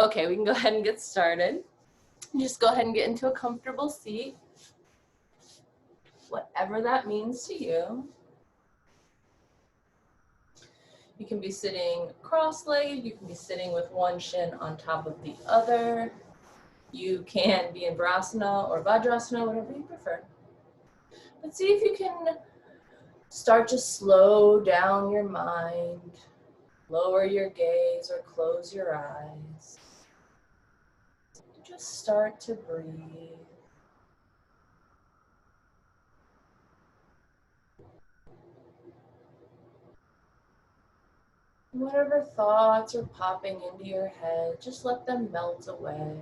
Okay, we can go ahead and get started. Just go ahead and get into a comfortable seat, whatever that means to you. You can be sitting cross-legged, you can be sitting with one shin on top of the other. You can be in Virasana or Vajrasana, whatever you prefer. But see if you can start to slow down your mind, lower your gaze or close your eyes. Just start to breathe. Whatever thoughts are popping into your head, just let them melt away.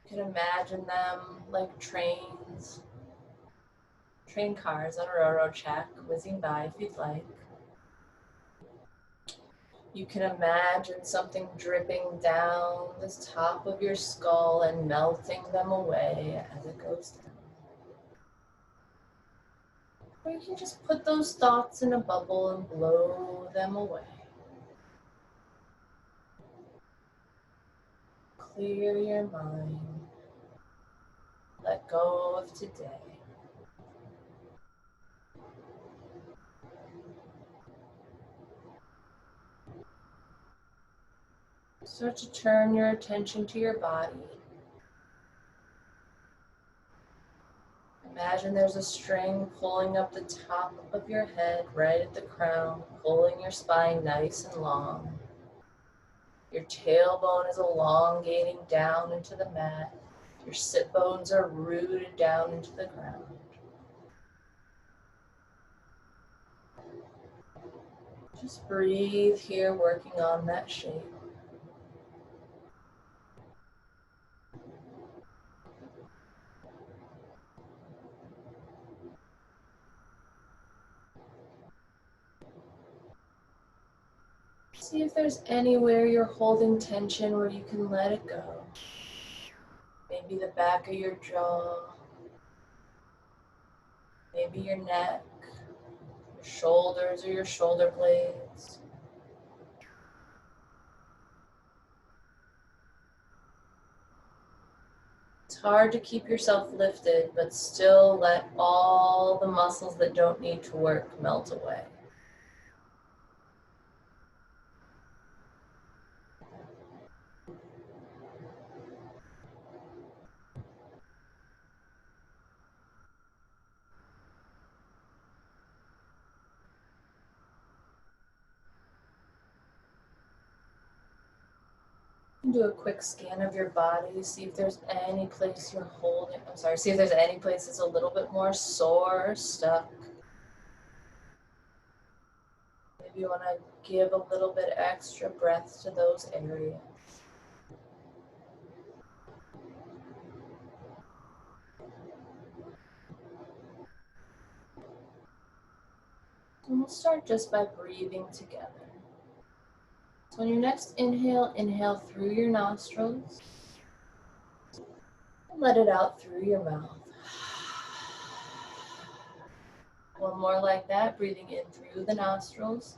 You can imagine them like trains, train cars on a railroad track whizzing by if you'd like. You can imagine something dripping down the top of your skull and melting them away as it goes down. Or you can just put those thoughts in a bubble and blow them away. Clear your mind. Let go of today. Start to turn your attention to your body. Imagine there's a string pulling up the top of your head right at the crown, pulling your spine nice and long. Your tailbone is elongating down into the mat. Your sit bones are rooted down into the ground. Just breathe here, working on that shape. See if there's anywhere you're holding tension where you can let it go. Maybe the back of your jaw, maybe your neck, your shoulders or your shoulder blades. It's hard to keep yourself lifted, but still let all the muscles that don't need to work melt away. Do a quick scan of your body, see if there's any place you're holding, see if there's any place that's a little bit more sore or stuck. Maybe you want to give a little bit extra breath to those areas. And we'll start just by breathing together. So on your next inhale, inhale through your nostrils. And let it out through your mouth. One more like that, breathing in through the nostrils.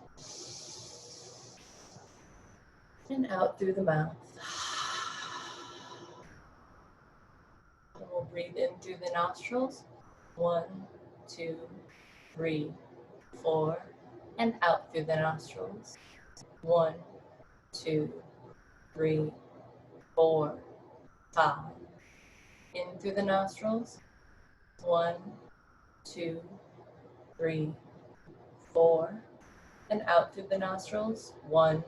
And out through the mouth. And we'll breathe in through the nostrils. 1, 2, 3, 4. And out through the nostrils. 1, 2, 3, 4, 5. In through the nostrils. 1, 2, 3, 4. And out through the nostrils. 1,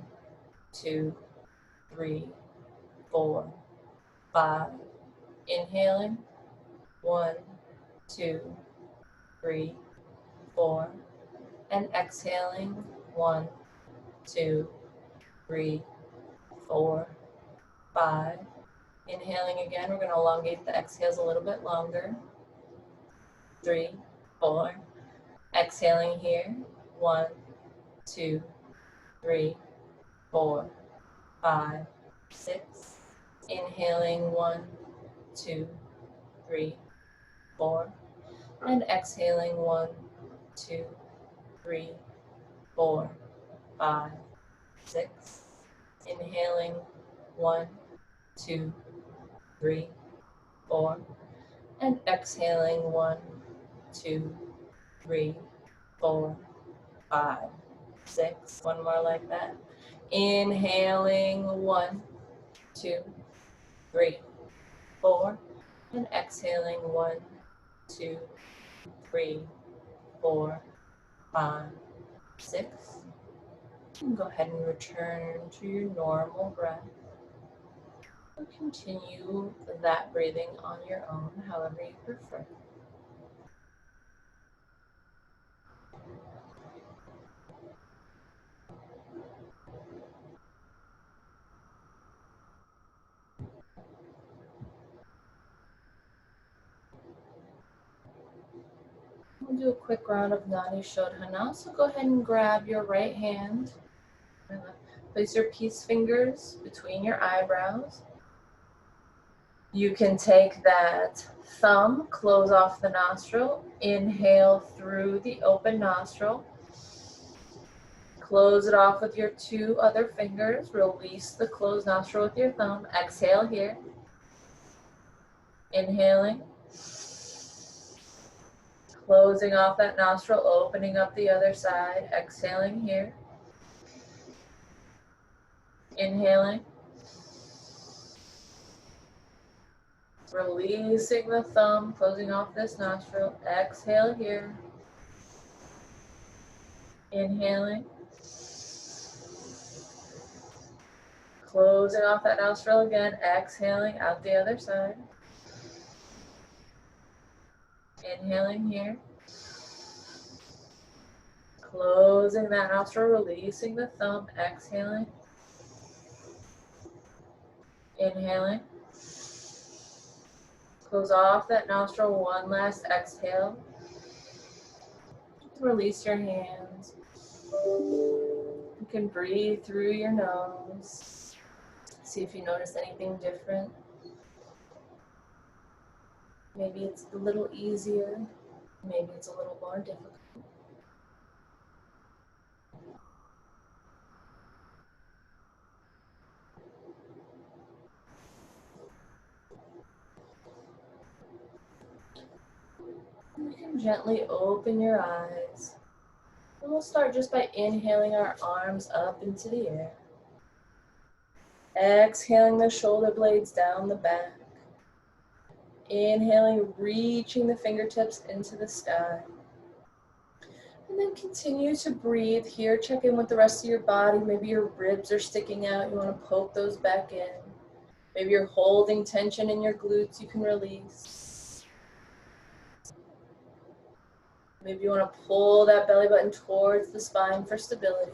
2, 3, 4, 5. Inhaling. 1, 2, 3, 4. And exhaling. 1, 2, 3, 4, 5. Inhaling again, we're going to elongate the exhales a little bit longer. 3, 4. Exhaling here. 1, 2, 3, 4, 5, 6. Inhaling 1, 2, 3, 4. And exhaling 1, 2, 3, 4, 5, 6. Inhaling, 1, 2, 3, 4. And exhaling, 1, 2, 3, 4, 5, 6. One more like that. Inhaling, 1, 2, 3, 4. And exhaling, 1, 2, 3, 4, 5, 6. And go ahead and return to your normal breath. Continue that breathing on your own, however you prefer. We'll do a quick round of Nadi Shodhana. So go ahead and grab your right hand. Place your peace fingers between your eyebrows. You can take that thumb, close off the nostril, inhale through the open nostril. Close it off with your 2 other fingers. Release the closed nostril with your thumb. Exhale here. Inhaling. Closing off that nostril, opening up the other side. Exhaling here. Inhaling. Releasing the thumb, closing off this nostril. Exhale here. Inhaling. Closing off that nostril again. Exhaling out the other side. Inhaling here. Closing that nostril, releasing the thumb. Exhaling. Inhaling. Close off that nostril, one last exhale. Release your hands. You can breathe through your nose. See if you notice anything different. Maybe it's a little easier. Maybe it's a little more difficult. You can gently open your eyes. And we'll start just by inhaling our arms up into the air. Exhaling the shoulder blades down the back. Inhaling, reaching the fingertips into the sky. And then continue to breathe here. Check in with the rest of your body. Maybe your ribs are sticking out. You want to poke those back in. Maybe you're holding tension in your glutes. You can release. Maybe you want to pull that belly button towards the spine for stability.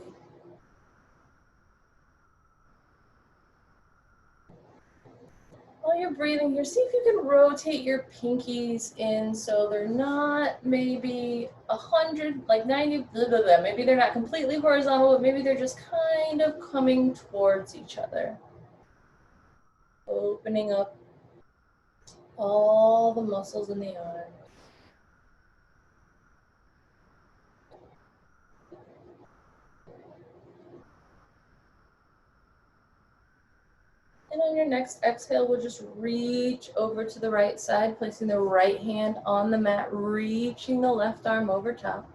While you're breathing here, see if you can rotate your pinkies in so they're not maybe 100, like 90, blah, blah, blah. Maybe they're not completely horizontal, but maybe they're just kind of coming towards each other. Opening up all the muscles in the arm. And on your next exhale, we'll just reach over to the right side, placing the right hand on the mat, reaching the left arm over top.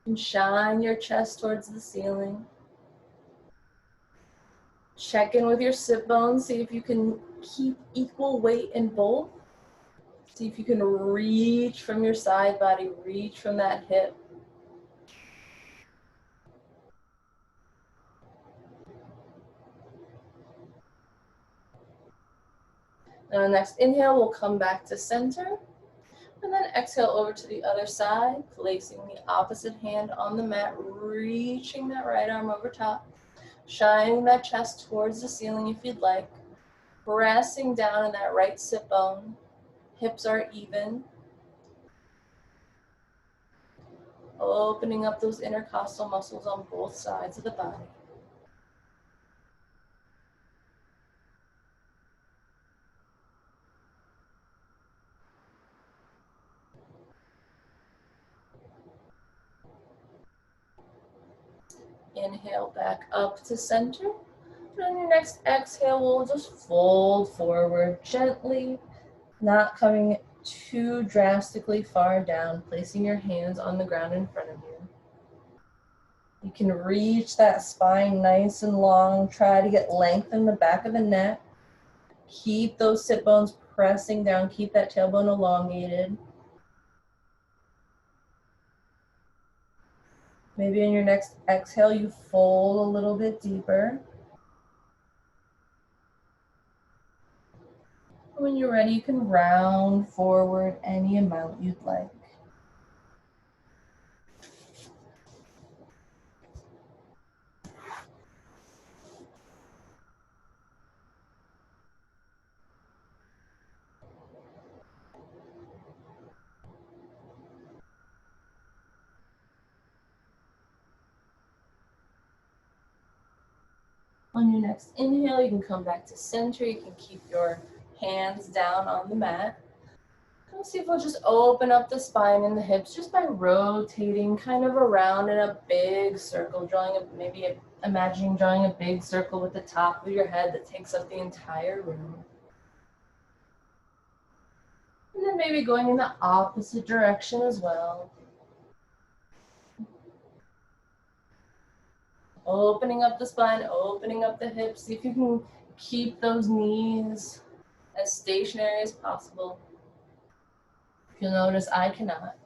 And shine your chest towards the ceiling. Check in with your sit bones, see if you can keep equal weight in both. See if you can reach from your side body, reach from that hip. Now, the next inhale, we'll come back to center. And then exhale over to the other side, placing the opposite hand on the mat, reaching that right arm over top, shining that chest towards the ceiling if you'd like, pressing down in that right sit bone. Hips are even. Opening up those intercostal muscles on both sides of the body. Inhale back up to center. And on your next exhale, we'll just fold forward gently, not coming too drastically far down, placing your hands on the ground in front of you. You can reach that spine nice and long. Try to get length in the back of the neck. Keep those sit bones pressing down. Keep that tailbone elongated. Maybe in your next exhale, you fold a little bit deeper. When you're ready, you can round forward any amount you'd like. On your next inhale, you can come back to center. You can keep your hands down on the mat. Let's see if we'll just open up the spine and the hips just by rotating kind of around in a big circle, imagining drawing a big circle with the top of your head that takes up the entire room. And then maybe going in the opposite direction as well. Opening up the spine, opening up the hips. See if you can keep those knees as stationary as possible. You'll notice I cannot.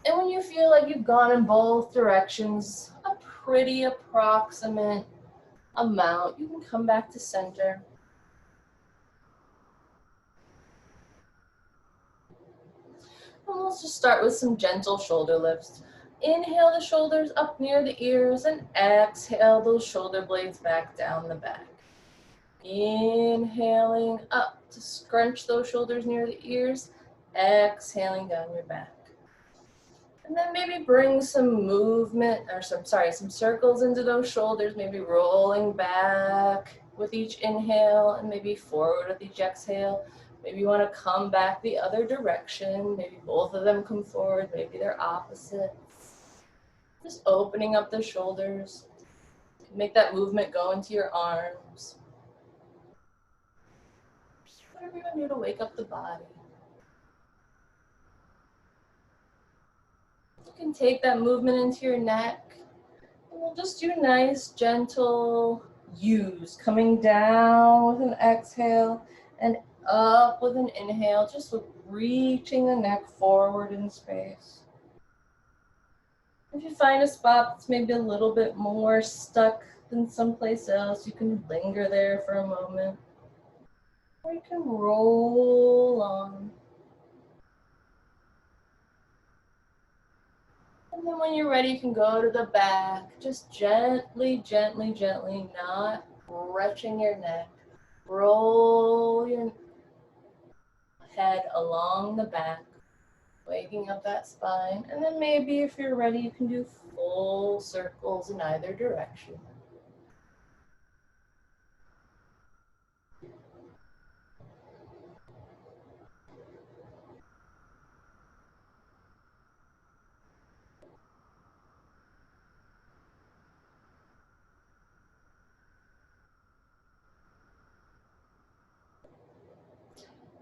And when you feel like you've gone in both directions, a pretty approximate amount, you can come back to center. And let's just start with some gentle shoulder lifts. Inhale the shoulders up near the ears and exhale those shoulder blades back down the back. Inhaling up to scrunch those shoulders near the ears, exhaling down your back. And then maybe bring some movement, some circles into those shoulders, maybe rolling back with each inhale and maybe forward with each exhale. Maybe you want to come back the other direction. Maybe both of them come forward, maybe they're opposite. Just opening up the shoulders. Make that movement go into your arms. Whatever you want to do to wake up the body. You can take that movement into your neck. And we'll just do nice, gentle U's. Coming down with an exhale and up with an inhale. Just reaching the neck forward in space. If you find a spot that's maybe a little bit more stuck than someplace else, you can linger there for a moment. Or you can roll on. And then when you're ready, you can go to the back. Just gently, gently, gently, not stretching your neck. Roll your head along the back, waking up that spine. And then maybe if you're ready, you can do full circles in either direction.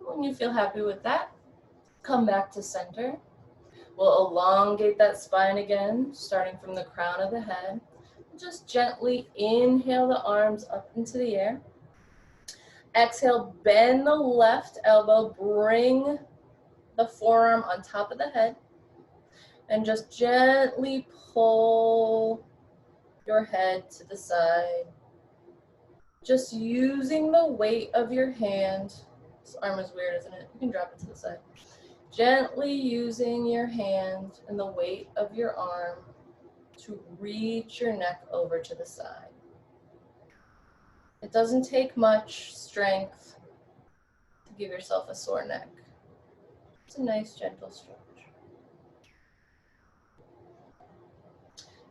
When you feel happy with that, come back to center. We'll elongate that spine again, starting from the crown of the head. Just gently inhale the arms up into the air. Exhale, bend the left elbow, bring the forearm on top of the head, and just gently pull your head to the side. Just using the weight of your hand. This arm is weird, isn't it? You can drop it to the side. Gently using your hand and the weight of your arm to reach your neck over to the side. It doesn't take much strength to give yourself a sore neck. It's a nice gentle stretch.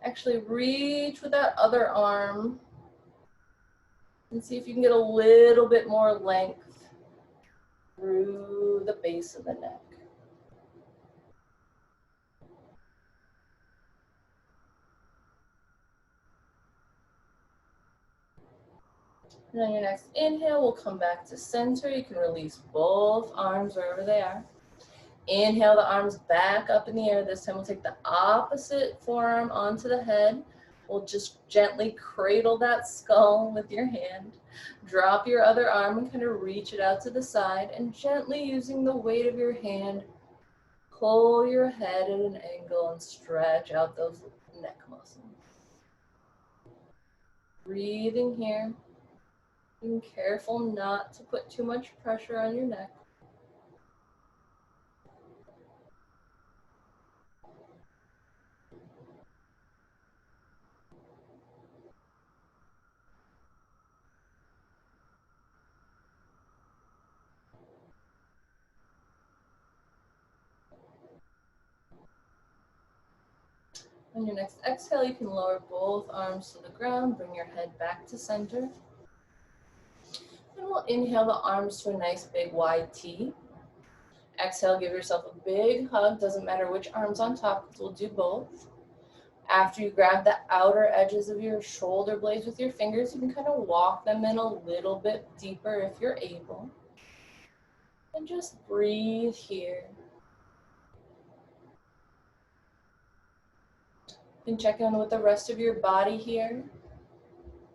Actually reach with that other arm and see if you can get a little bit more length through the base of the neck. And on your next inhale, we'll come back to center. You can release both arms wherever they are. Inhale the arms back up in the air. This time we'll take the opposite forearm onto the head. We'll just gently cradle that skull with your hand. Drop your other arm and kind of reach it out to the side, and gently using the weight of your hand, pull your head at an angle and stretch out those neck muscles. Breathing here. Being careful not to put too much pressure on your neck. On your next exhale, you can lower both arms to the ground, bring your head back to center. And we'll inhale the arms to a nice big wide T. Exhale, give yourself a big hug. Doesn't matter which arm's on top, because we'll do both. After you grab the outer edges of your shoulder blades with your fingers, you can kind of walk them in a little bit deeper if you're able. And just breathe here. You can check in with the rest of your body here.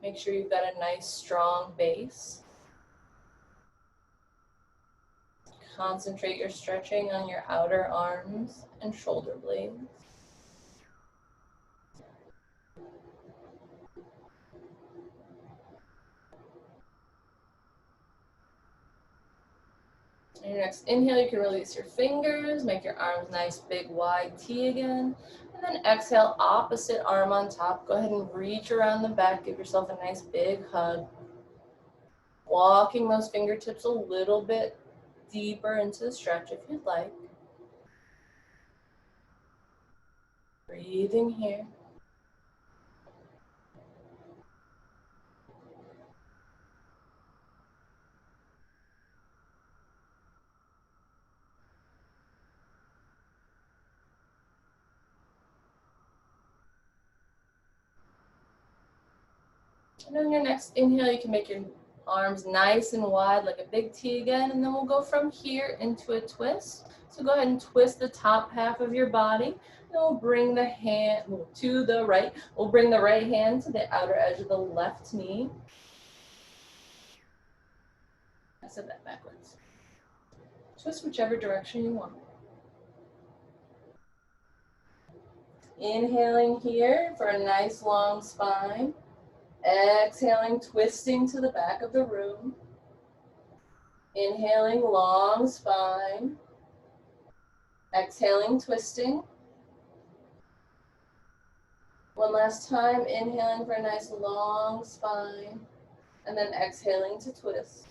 Make sure you've got a nice strong base. Concentrate your stretching on your outer arms and shoulder blades. On your next inhale, you can release your fingers, make your arms nice, big, wide T again. And then exhale, opposite arm on top. Go ahead and reach around the back, give yourself a nice big hug. Walking those fingertips a little bit deeper into the stretch if you'd like. Breathing here. And on your next inhale, you can make your arms nice and wide like a big T again, and then we'll go from here into a twist. So go ahead and twist the top half of your body, and we'll bring the hand to the right. We'll bring the right hand to the outer edge of the left knee. I said that backwards. Twist whichever direction you want. Inhaling here for a nice long spine. Exhaling, twisting to the back of the room. Inhaling, long spine. Exhaling, twisting. One last time, inhaling for a nice long spine, and then exhaling to twist.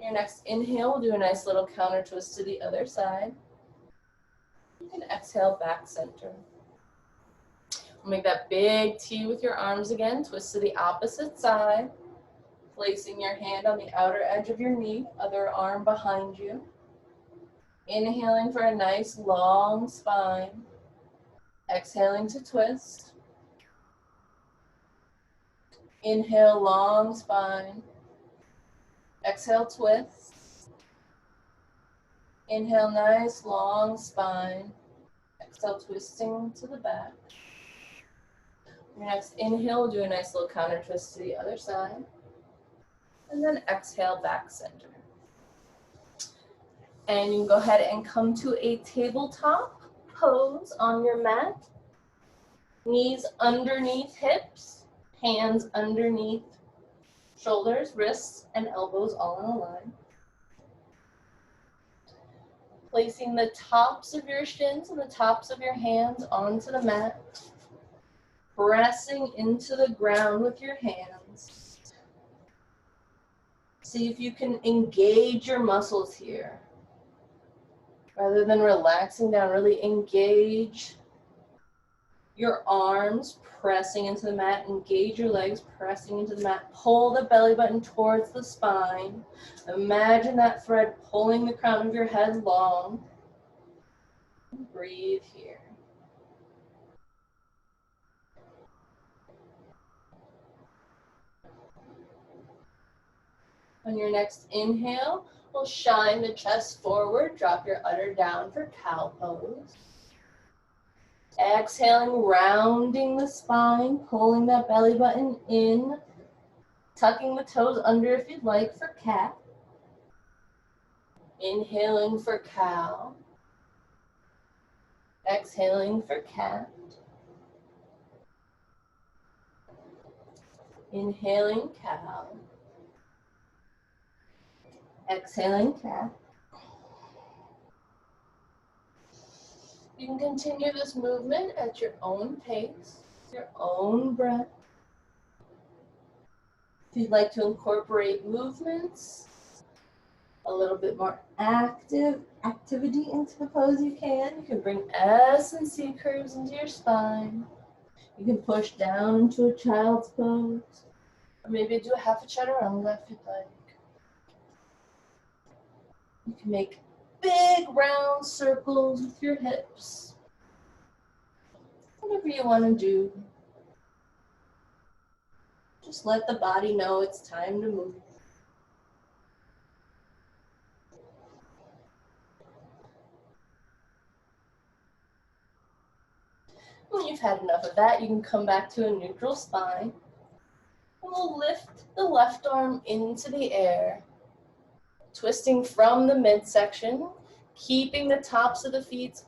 Your next inhale, we'll do a nice little counter twist to the other side. You can exhale back center. Make that big T with your arms again. Twist to the opposite side. Placing your hand on the outer edge of your knee, other arm behind you. Inhaling for a nice long spine. Exhaling to twist. Inhale, long spine. Exhale, twist. Inhale, nice long spine. Exhale, twisting to the back. Your next inhale, we'll do a nice little counter twist to the other side. And then exhale, back center. And you can go ahead and come to a tabletop pose on your mat. Knees underneath hips, hands underneath shoulders, wrists, and elbows all in a line. Placing the tops of your shins and the tops of your hands onto the mat. Pressing into the ground with your hands. See if you can engage your muscles here. Rather than relaxing down, really engage your arms, pressing into the mat. Engage your legs, pressing into the mat. Pull the belly button towards the spine. Imagine that thread pulling the crown of your head long. Breathe here. On your next inhale, we'll shine the chest forward, drop your udder down for cow pose. Exhaling, rounding the spine, pulling that belly button in, tucking the toes under if you'd like for cat. Inhaling for cow. Exhaling for cat. Inhaling cow. Exhaling cat. You can continue this movement at your own pace, your own breath. If you'd like to incorporate movements, a little bit more activity into the pose, you can. You can bring S and C curves into your spine. You can push down into a child's pose. Or maybe do a half a chaturanga if you'd like. You can make big round circles with your hips. Whatever you want to do. Just let the body know it's time to move. When you've had enough of that, you can come back to a neutral spine. And we'll lift the left arm into the air, twisting from the midsection, keeping the tops of the feet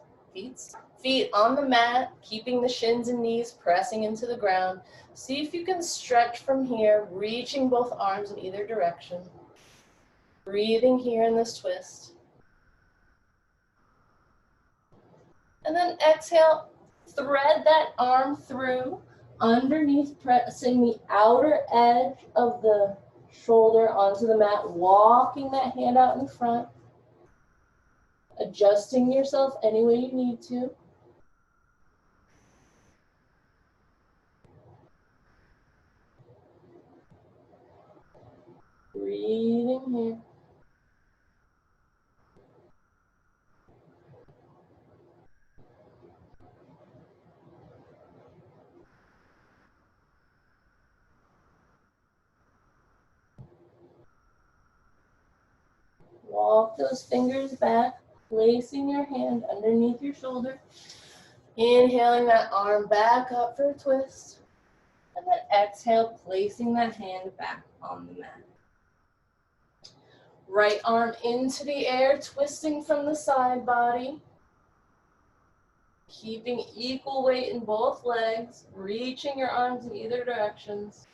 on the mat, keeping the shins and knees pressing into the ground. See if you can stretch from here, reaching both arms in either direction. Breathing here in this twist. And then exhale, thread that arm through, underneath, pressing the outer edge of the shoulder onto the mat, walking that hand out in front, adjusting yourself any way you need to. Breathing here. Walk those fingers back, placing your hand underneath your shoulder. Inhaling that arm back up for a twist. And then exhale, placing that hand back on the mat. Right arm into the air, twisting from the side body. Keeping equal weight in both legs, reaching your arms in either directions.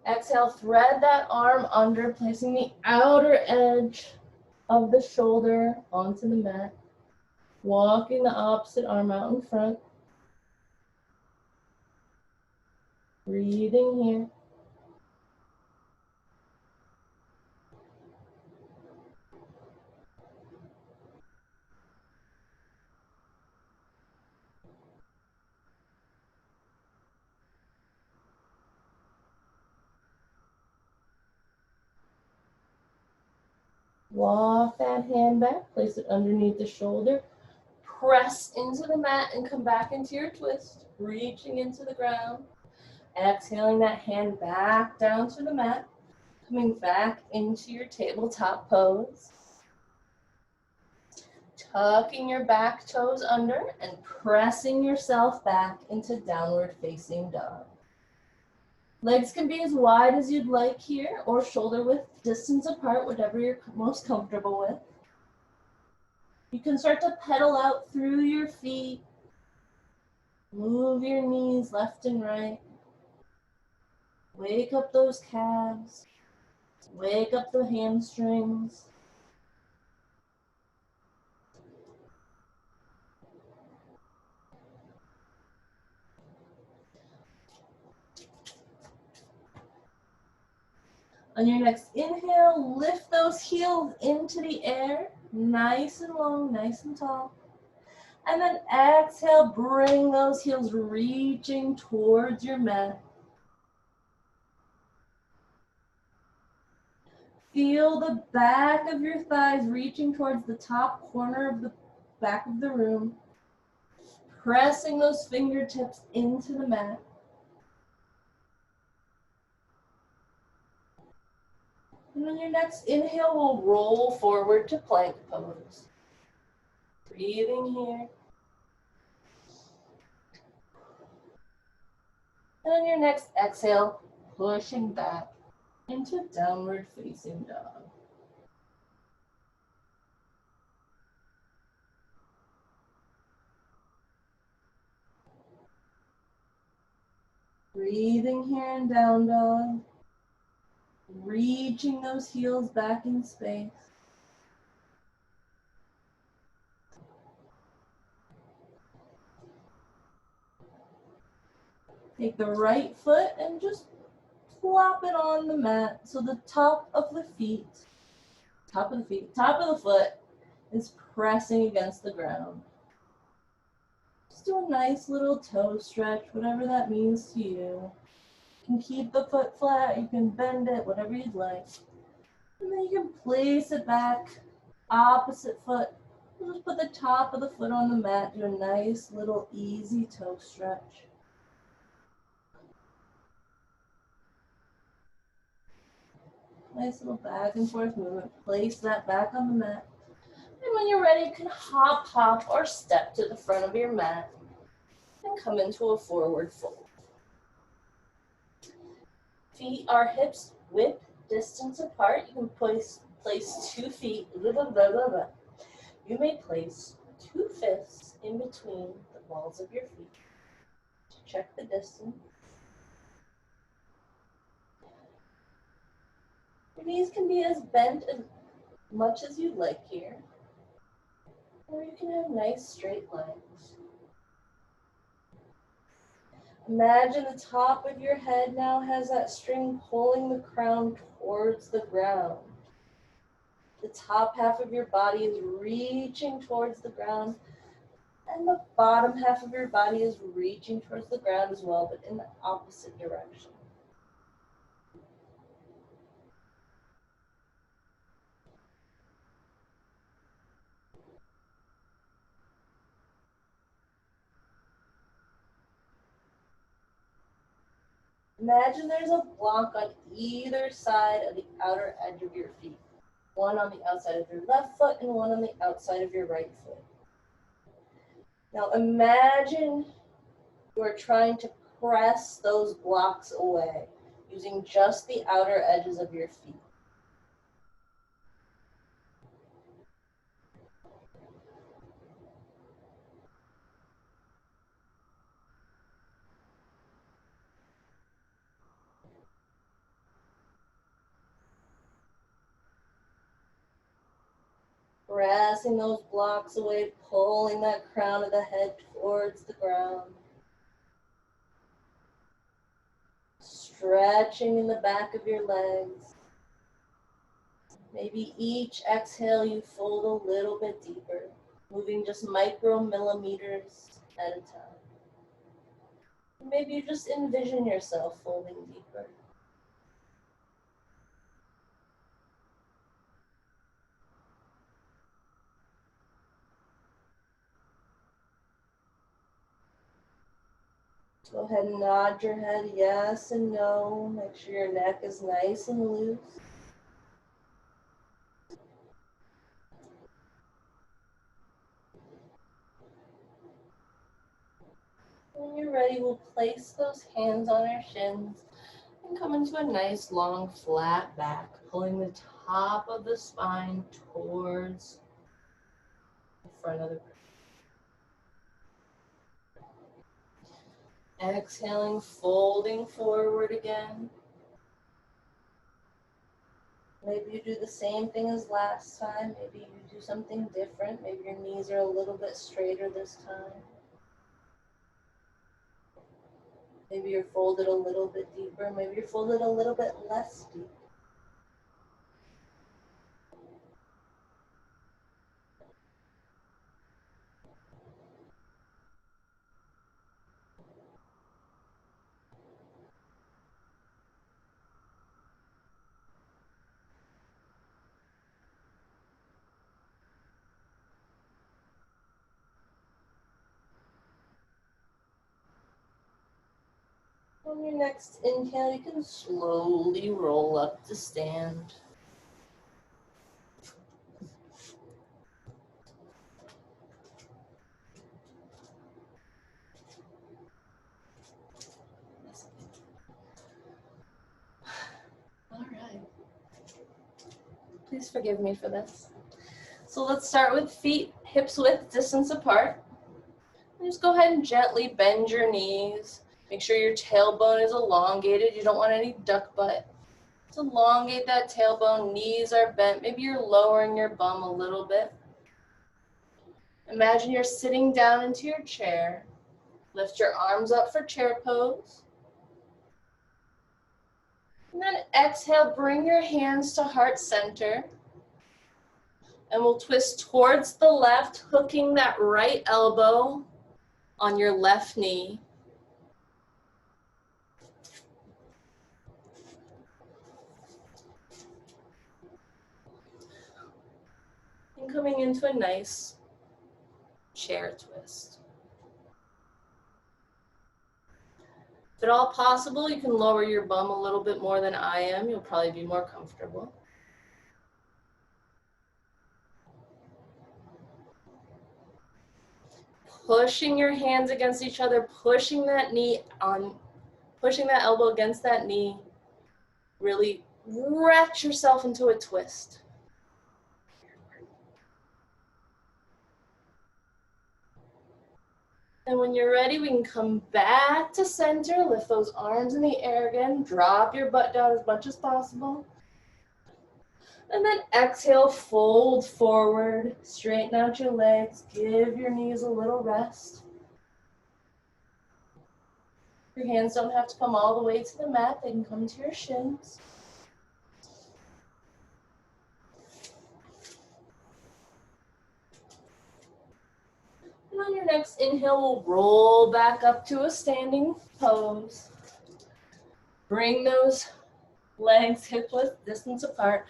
Exhale, thread that arm under, placing the outer edge of the shoulder onto the mat. Walking the opposite arm out in front. Breathing here. Walk that hand back, place it underneath the shoulder. Press into the mat and come back into your twist, reaching into the ground. Exhaling that hand back down to the mat, coming back into your tabletop pose. Tucking your back toes under and pressing yourself back into downward facing dog. Legs can be as wide as you'd like here, or shoulder width distance apart, whatever you're most comfortable with. You can start to pedal out through your feet. Move your knees left and right. Wake up those calves. Wake up the hamstrings. On your next inhale, lift those heels into the air, nice and long, nice and tall. And then exhale, bring those heels reaching towards your mat. Feel the back of your thighs reaching towards the top corner of the back of the room. Pressing those fingertips into the mat. And on your next inhale, we'll roll forward to plank pose. Breathing here. And on your next exhale, pushing back into downward facing dog. Breathing here in down dog. Reaching those heels back in space. Take the right foot and just plop it on the mat so the top of the foot is pressing against the ground. Just do a nice little toe stretch, whatever that means to you. You can keep the foot flat, you can bend it, whatever you'd like. And then you can place it back, opposite foot. Just put the top of the foot on the mat, do a nice little easy toe stretch. Nice little back and forth movement. Place that back on the mat. And when you're ready, you can hop, hop, or step to the front of your mat and come into a forward fold. Feet are hips width distance apart. You can place 2 feet. You may place 2 fists in between the balls of your feet to check the distance. Your knees can be as bent as much as you'd like here, or you can have nice straight lines. Imagine the top of your head now has that string pulling the crown towards the ground. The top half of your body is reaching towards the ground, and the bottom half of your body is reaching towards the ground as well, but in the opposite direction. Imagine there's a block on either side of the outer edge of your feet. One on the outside of your left foot and one on the outside of your right foot. Now imagine you're trying to press those blocks away using just the outer edges of your feet. Pressing those blocks away, pulling that crown of the head towards the ground. Stretching in the back of your legs. Maybe each exhale you fold a little bit deeper, moving just micromillimeters at a time. Maybe you just envision yourself folding deeper. Go ahead and nod your head yes and no. Make sure your neck is nice and loose. When you're ready, we'll place those hands on our shins and come into a nice long flat back, pulling the top of the spine towards the front of the room. Exhaling, folding forward again. Maybe you do the same thing as last time. Maybe you do something different. Maybe your knees are a little bit straighter this time. Maybe you're folded a little bit deeper. Maybe you're folded a little bit less deep. On your next inhale, you can slowly roll up to stand. Please forgive me for this. So let's start with feet hips width distance apart. And just go ahead and gently bend your knees. Make sure your tailbone is elongated. You don't want any duck butt. Just elongate that tailbone, knees are bent. Maybe you're lowering your bum a little bit. Imagine you're sitting down into your chair. Lift your arms up for chair pose. And then exhale, bring your hands to heart center. And we'll twist towards the left, hooking that right elbow on your left knee. And coming into a nice chair twist. If at all possible, you can lower your bum a little bit more than I am. You'll probably be more comfortable. Pushing your hands against each other, pushing that knee on, pushing that elbow against that knee. Really wrench yourself into a twist. And when you're ready, we can come back to center, lift those arms in the air again, drop your butt down as much as possible. And then exhale, fold forward, straighten out your legs, give your knees a little rest. Your hands don't have to come all the way to the mat, they can come to your shins. And on your next inhale, we'll roll back up to a standing pose. Bring those legs hip width distance apart.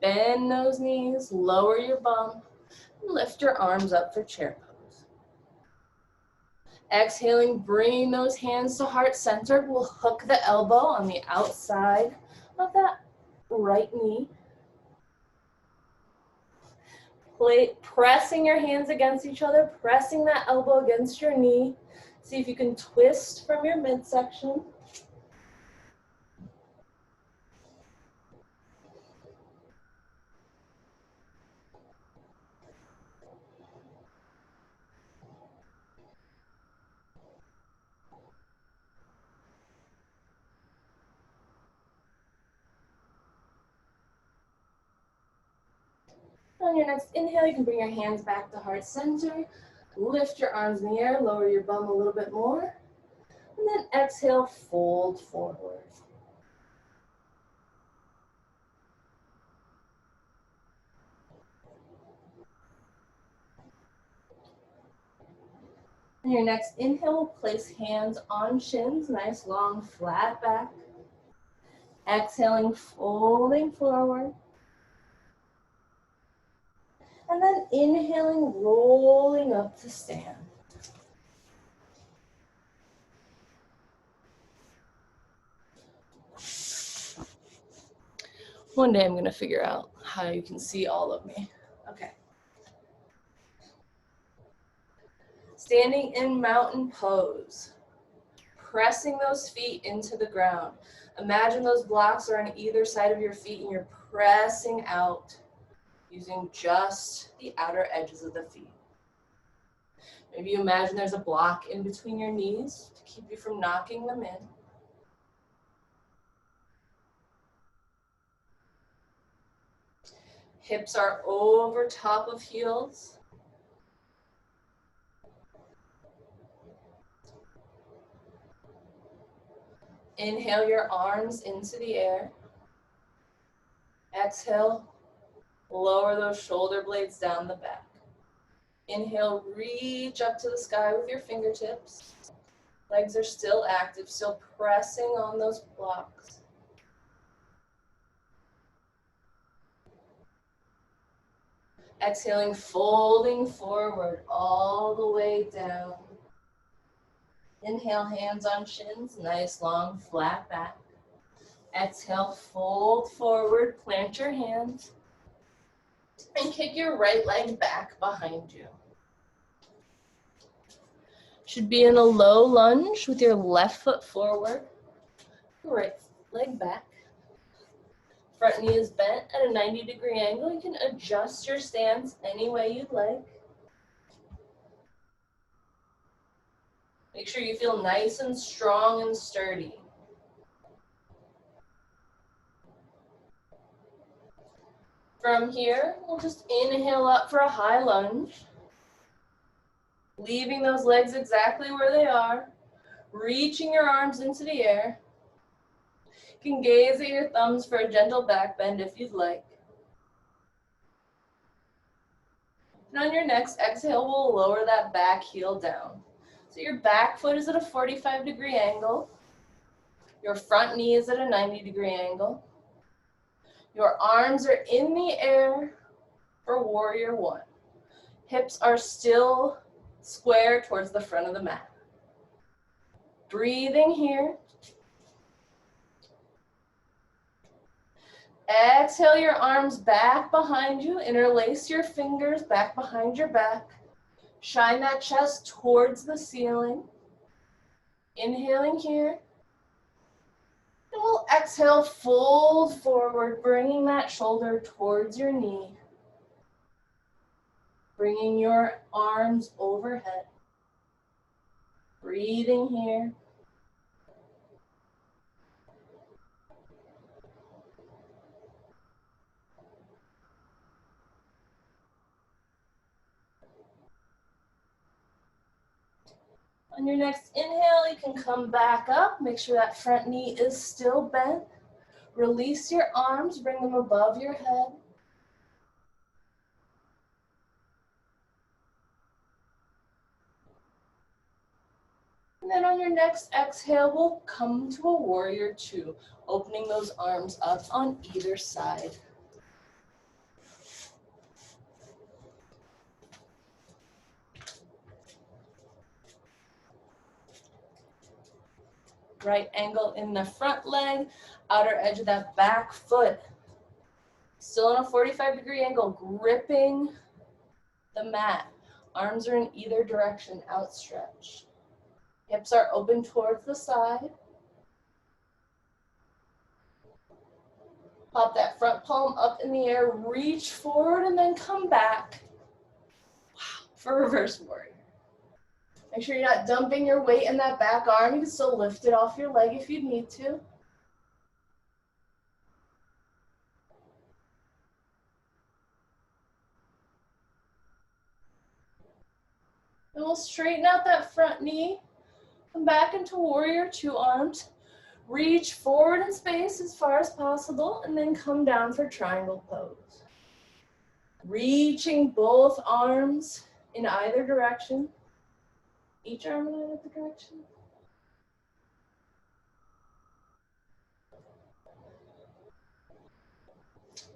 Bend those knees, lower your bum, and lift your arms up for chair pose. Exhaling, bringing those hands to heart center. We'll hook the elbow on the outside of that right knee. Pressing your hands against each other, pressing that elbow against your knee. See if you can twist from your midsection. On your next inhale, you can bring your hands back to heart center. Lift your arms in the air, lower your bum a little bit more. And then exhale, fold forward. On your next inhale, place hands on shins, nice long flat back. Exhaling, folding forward. And then inhaling, rolling up to stand. One day I'm going to figure out how you can see all of me. Okay. Standing in mountain pose. Pressing those feet into the ground. Imagine those blocks are on either side of your feet and you're pressing out using just the outer edges of the feet. Maybe you imagine there's a block in between your knees to keep you from knocking them in. Hips are over top of heels. Inhale your arms into the air. Exhale, lower those shoulder blades down the back. Inhale, reach up to the sky with your fingertips. Legs are still active, still pressing on those blocks. Exhaling, folding forward all the way down. Inhale, hands on shins, nice long flat back. Exhale, fold forward, plant your hands, and kick your right leg back behind you. Should be in a low lunge with your left foot forward, right leg back. Front knee is bent at a 90-degree angle. You can adjust your stance any way you'd like. Make sure you feel nice and strong and sturdy. From here, we'll just inhale up for a high lunge, leaving those legs exactly where they are, reaching your arms into the air. You can gaze at your thumbs for a gentle back bend if you'd like. And on your next exhale, we'll lower that back heel down. So your back foot is at a 45-degree angle. Your front knee is at a 90-degree angle. Your arms are in the air for warrior one. Hips are still square towards the front of the mat. Breathing here. Exhale your arms back behind you. Interlace your fingers back behind your back. Shine that chest towards the ceiling. Inhaling here. And we'll exhale, fold forward, bringing that shoulder towards your knee. Bringing your arms overhead. Breathing here. On your next inhale, you can come back up. Make sure that front knee is still bent. Release your arms, bring them above your head. And then on your next exhale, we'll come to a warrior two, opening those arms up on either side. Right angle in the front leg, outer edge of that back foot. Still in a 45-degree angle, gripping the mat. Arms are in either direction, outstretched. Hips are open towards the side. Pop that front palm up in the air, reach forward, and then come back. Wow, for reverse warrior. Make sure you're not dumping your weight in that back arm. You can still lift it off your leg if you need to. And we'll straighten out that front knee. Come back into warrior two arms. Reach forward in space as far as possible, and then come down for triangle pose. Reaching both arms in either direction. Each arm in either direction.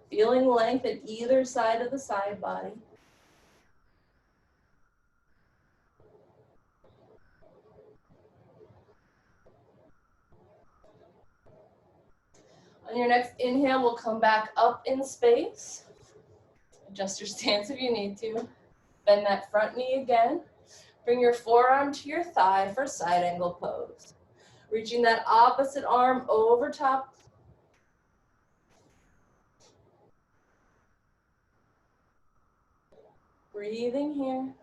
Feeling length at either side of the side body. On your next inhale, we'll come back up in space. Adjust your stance if you need to. Bend that front knee again. Bring your forearm to your thigh for side angle pose. Reaching that opposite arm over top. Breathing here.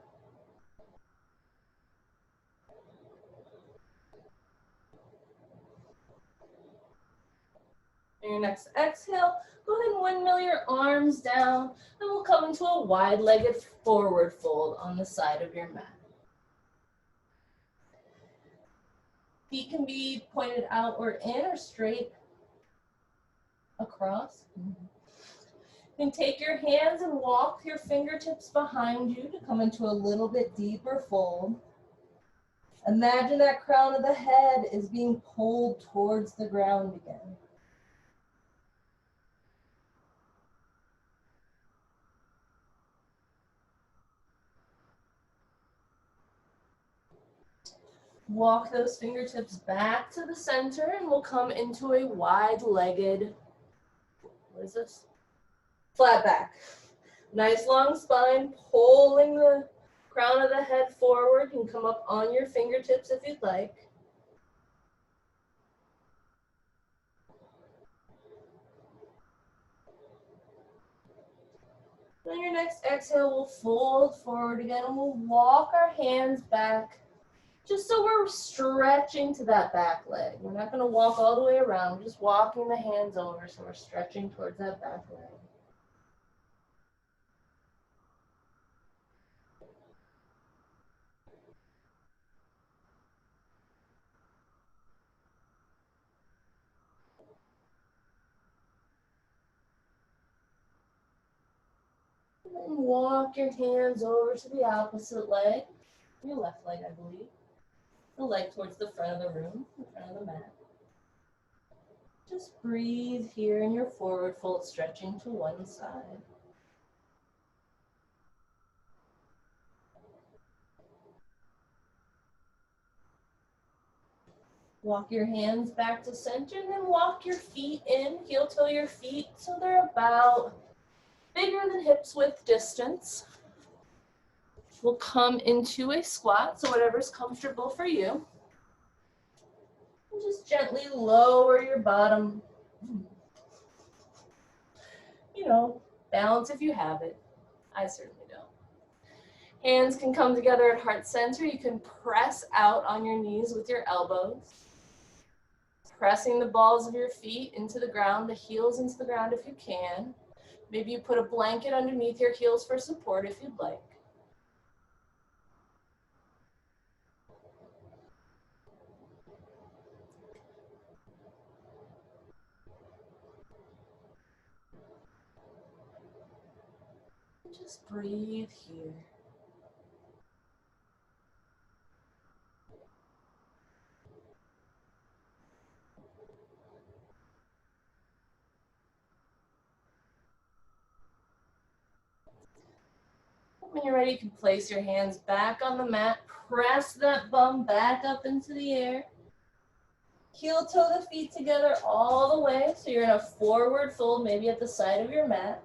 On your next exhale, go ahead and windmill your arms down, and we'll come into a wide-legged forward fold on the side of your mat. Feet can be pointed out or in or straight across. You can take your hands and walk your fingertips behind you to come into a little bit deeper fold. Imagine that crown of the head is being pulled towards the ground again. Walk those fingertips back to the center, and we'll come into a wide-legged, what is this? Flat back. Nice long spine, pulling the crown of the head forward. You can come up on your fingertips if you'd like. Then your next exhale, we'll fold forward again and we'll walk our hands back just so we're stretching to that back leg. We're not going to walk all the way around, we're just walking the hands over so we're stretching towards that back leg. And walk your hands over to the opposite leg, your left leg, I believe. The leg towards the front of the room, the front of the mat. Just breathe here in your forward fold, stretching to one side. Walk your hands back to center and then walk your feet in, heel toe your feet so they're about bigger than hips width distance. We'll come into a squat, so whatever's comfortable for you. And just gently lower your bottom. You know, balance if you have it. I certainly don't. Hands can come together at heart center. You can press out on your knees with your elbows. Pressing the balls of your feet into the ground, the heels into the ground if you can. Maybe you put a blanket underneath your heels for support if you'd like. And just breathe here. When you're ready, you can place your hands back on the mat. Press that bum back up into the air. Heel toe the feet together all the way. So you're in a forward fold, maybe at the side of your mat.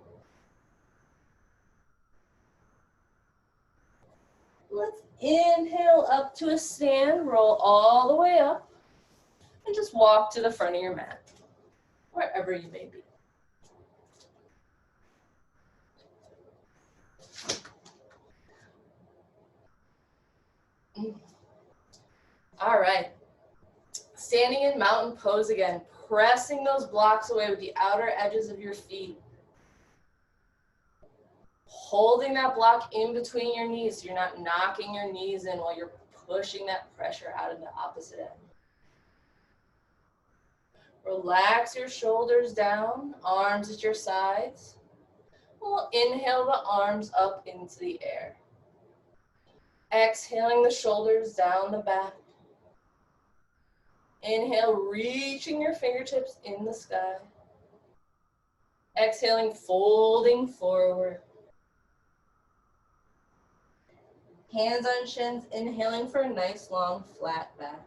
Let's inhale up to a stand. Roll all the way up. And just walk to the front of your mat, wherever you may be. All right, standing in mountain pose again, pressing those blocks away with the outer edges of your feet. Holding that block in between your knees so you're not knocking your knees in while you're pushing that pressure out of the opposite end. Relax your shoulders down, arms at your sides. We'll inhale the arms up into the air. Exhaling the shoulders down the back. Inhale, reaching your fingertips in the sky. Exhaling, folding forward. Hands on shins, inhaling for a nice long flat back.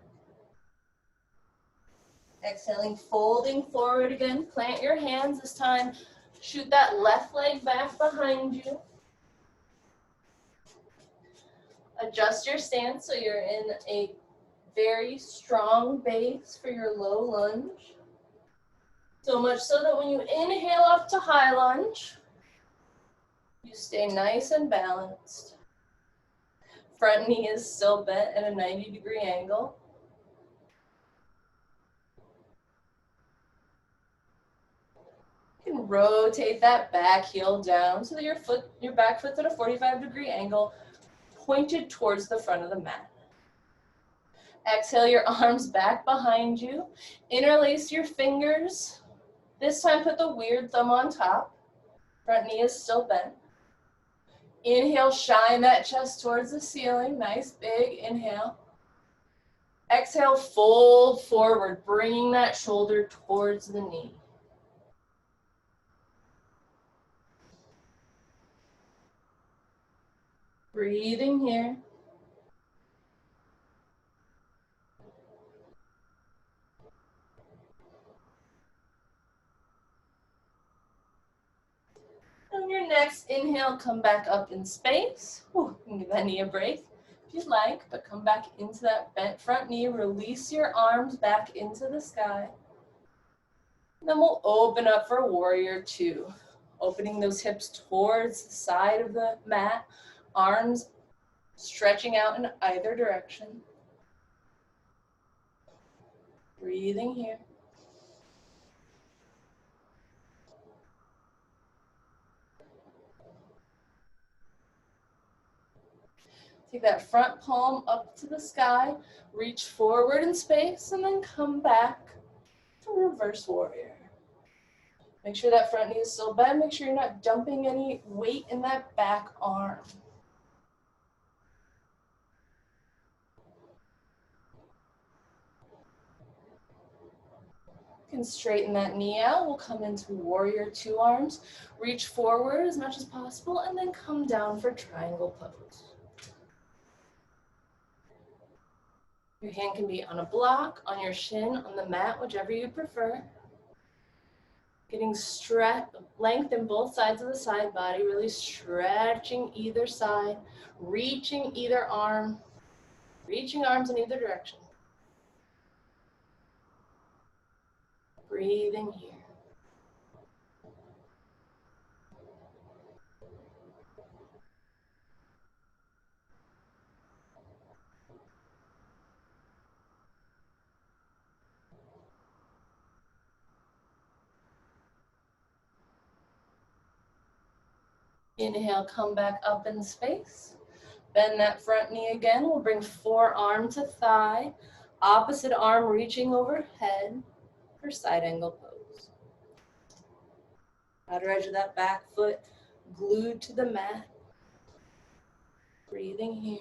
Exhaling, folding forward again. Plant your hands this time. Shoot that left leg back behind you. Adjust your stance so you're in a very strong base for your low lunge. So much so that when you inhale up to high lunge, you stay nice and balanced. Front knee is still bent at a 90-degree angle. You can rotate that back heel down so that your back foot's at a 45-degree angle, pointed towards the front of the mat. Exhale your arms back behind you. Interlace your fingers. This time put the weird thumb on top. Front knee is still bent. Inhale, shine that chest towards the ceiling. Nice big inhale. Exhale, fold forward, bringing that shoulder towards the knee. Breathing here. On your next inhale, come back up in space. Whew, give that knee a break if you'd like, but come back into that bent front knee. Release your arms back into the sky. And then we'll open up for warrior two. Opening those hips towards the side of the mat, arms stretching out in either direction. Breathing here. Take that front palm up to the sky, reach forward in space, and then come back to reverse warrior. Make sure that front knee is still bent. Make sure you're not dumping any weight in that back arm. You can straighten that knee out. We'll come into warrior two arms. Reach forward as much as possible, and then come down for triangle pose. Your hand can be on a block, on your shin, on the mat, whichever you prefer. Getting length in both sides of the side body, really stretching either side, reaching either arm, reaching arms in either direction. Breathing here. Inhale, come back up in space. Bend that front knee again. We'll bring forearm to thigh. Opposite arm reaching overhead for side angle pose. Outer edge of that back foot glued to the mat. Breathing here.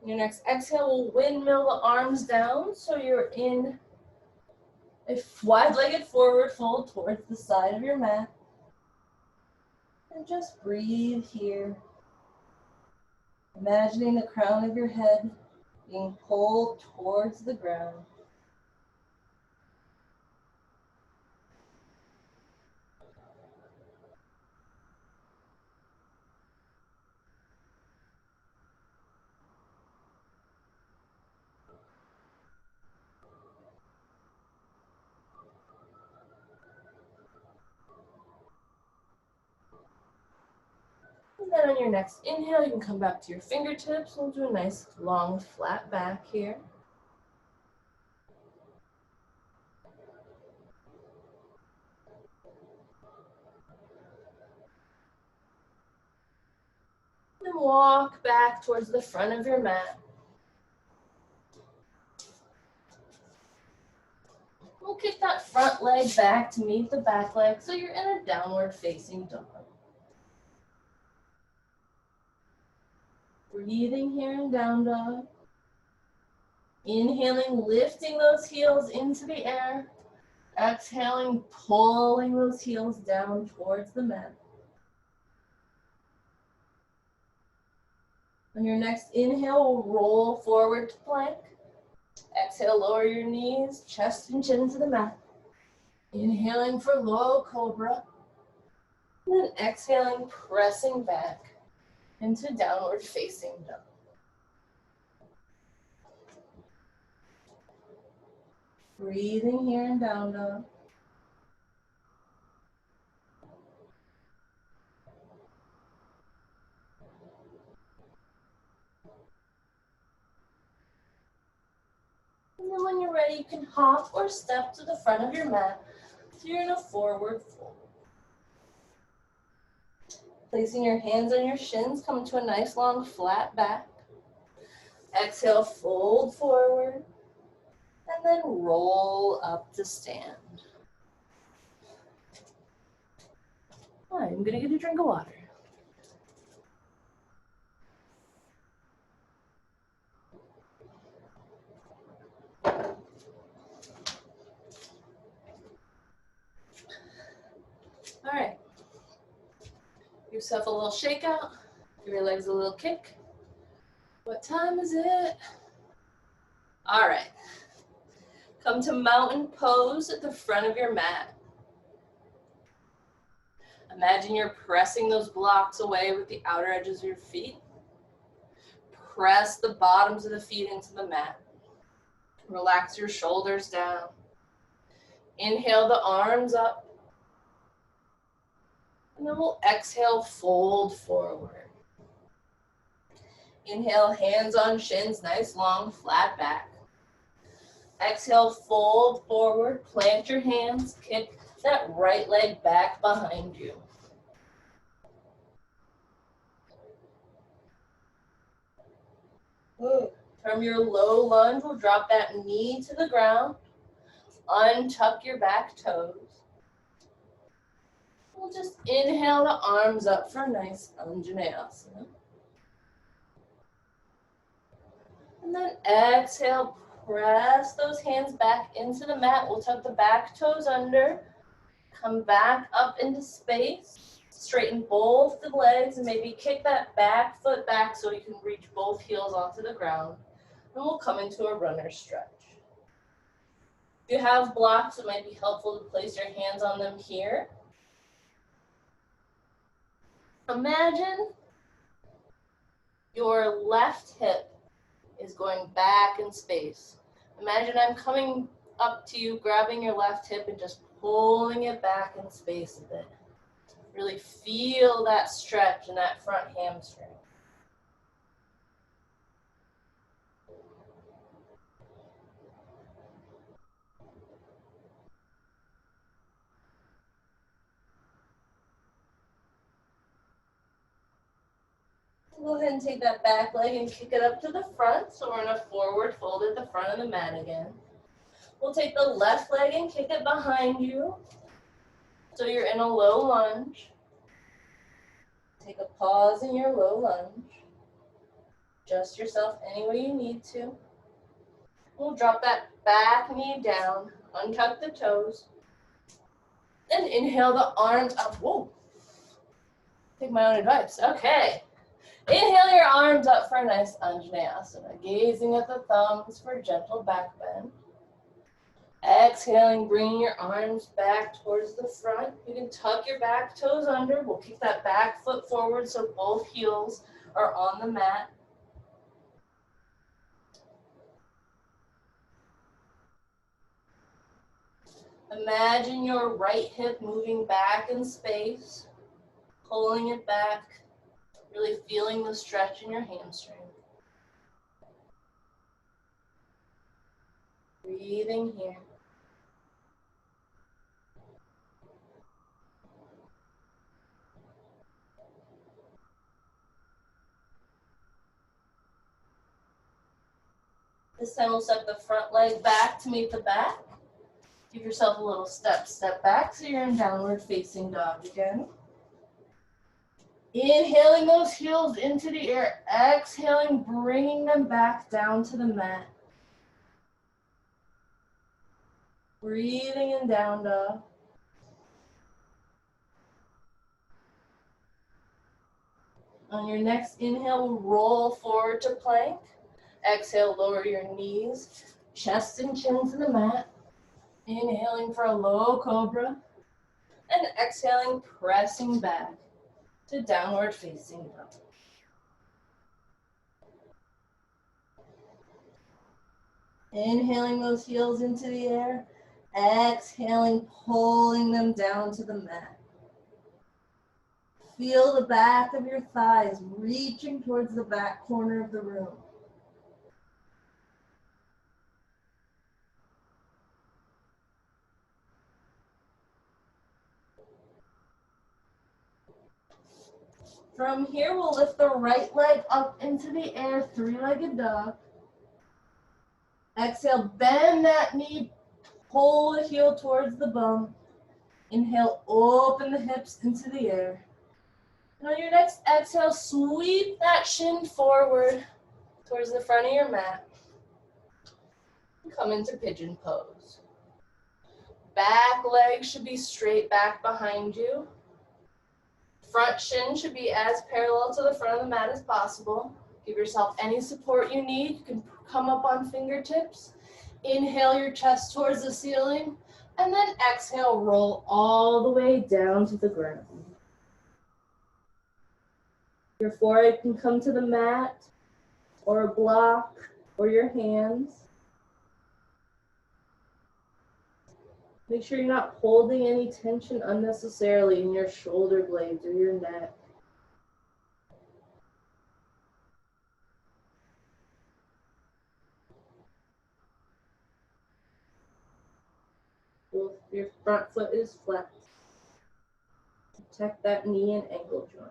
Your next exhale will windmill the arms down so you're in a wide-legged forward fold towards the side of your mat. And just breathe here. Imagining the crown of your head being pulled towards the ground. And then on your next inhale, you can come back to your fingertips. We'll do a nice long flat back here. Then walk back towards the front of your mat. We'll kick that front leg back to meet the back leg so you're in a downward facing dog. Breathing here in down dog. Inhaling, lifting those heels into the air. Exhaling, pulling those heels down towards the mat. On your next inhale, we'll roll forward to plank. Exhale, lower your knees, chest and chin to the mat. Inhaling for low cobra. And then exhaling, pressing back into downward facing dog. Breathing here in down dog. And then when you're ready, you can hop or step to the front of your mat so you're in a forward fold. Placing your hands on your shins, come to a nice long flat back. Exhale, fold forward, and then roll up to stand. I'm gonna get a drink of water. All right. Give yourself a little shake out. Give your legs a little kick. What time is it? All right. Come to mountain pose at the front of your mat. Imagine you're pressing those blocks away with the outer edges of your feet. Press the bottoms of the feet into the mat. Relax your shoulders down. Inhale the arms up. And then we'll exhale, fold forward. Inhale, hands on shins, nice long flat back. Exhale, fold forward, plant your hands, kick that right leg back behind you. Good. From your low lunge, we'll drop that knee to the ground. Untuck your back toes. We'll just inhale the arms up for a nice Anjaneyasana. And then exhale, press those hands back into the mat. We'll tuck the back toes under. Come back up into space. Straighten both the legs and maybe kick that back foot back so you can reach both heels onto the ground. And we'll come into a runner stretch. If you have blocks, it might be helpful to place your hands on them here. Imagine your left hip is going back in space. Imagine I'm coming up to you, grabbing your left hip and just pulling it back in space a bit. Really feel that stretch in that front hamstring. Go ahead and take that back leg and kick it up to the front. So we're in a forward fold at the front of the mat again. We'll take the left leg and kick it behind you. So you're in a low lunge. Take a pause in your low lunge. Adjust yourself any way you need to. We'll drop that back knee down, untuck the toes, and inhale the arms up. Whoa. Take my own advice. Okay. Inhale your arms up for a nice Anjaneyasana, gazing at the thumbs for gentle back bend. Exhaling, bringing your arms back towards the front. You can tuck your back toes under. We'll kick that back foot forward so both heels are on the mat. Imagine your right hip moving back in space, pulling it back. Really feeling the stretch in your hamstring. Breathing here. This time we'll step the front leg back to meet the back. Give yourself a little step back so you're in downward facing dog again. Inhaling those heels into the air, exhaling, bringing them back down to the mat. Breathing in down dog. On your next inhale, we'll roll forward to plank. Exhale, lower your knees, chest and chin to the mat. Inhaling for a low cobra. And exhaling, pressing back to downward facing dog. Inhaling those heels into the air. Exhaling, pulling them down to the mat. Feel the back of your thighs reaching towards the back corner of the room. From here, we'll lift the right leg up into the air, three-legged dog. Exhale, bend that knee, pull the heel towards the bum. Inhale, open the hips into the air. And on your next exhale, sweep that shin forward towards the front of your mat. And come into pigeon pose. Back leg should be straight back behind you. Front shin should be as parallel to the front of the mat as possible. Give yourself any support you need. You can come up on fingertips. Inhale your chest towards the ceiling. And then exhale, roll all the way down to the ground. Your forehead can come to the mat, or a block, or your hands. Make sure you're not holding any tension unnecessarily in your shoulder blades or your neck. Both your front foot is flexed. Protect that knee and ankle joint.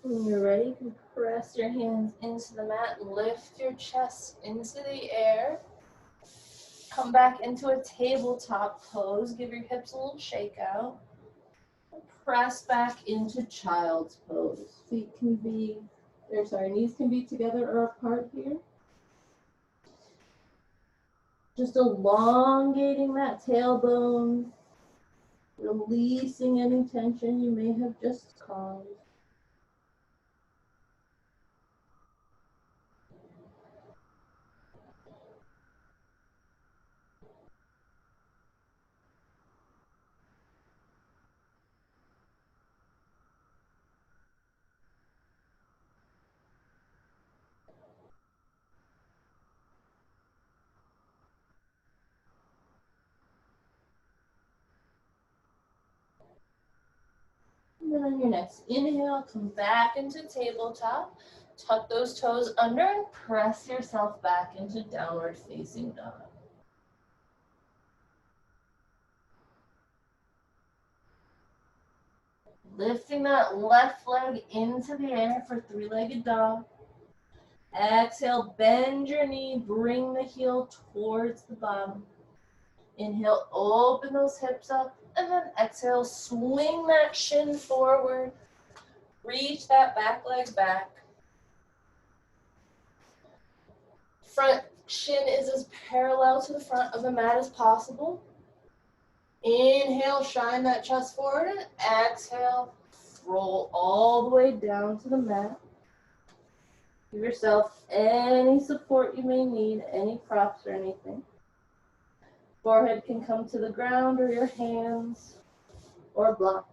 When you're ready, you can press your hands into the mat, lift your chest into the air. Come back into a tabletop pose. Give your hips a little shake out. Press back into child's pose. Knees can be together or apart here. Just elongating that tailbone, releasing any tension you may have just caused. And then on your next inhale, come back into tabletop. Tuck those toes under and press yourself back into downward facing dog. Lifting that left leg into the air for three-legged dog. Exhale, bend your knee, bring the heel towards the bottom. Inhale, open those hips up, and then exhale, swing that shin forward. Reach that back leg back. Front shin is as parallel to the front of the mat as possible. Inhale, shine that chest forward, and exhale, roll all the way down to the mat. Give yourself any support you may need, any props or anything. Forehead can come to the ground or your hands or block.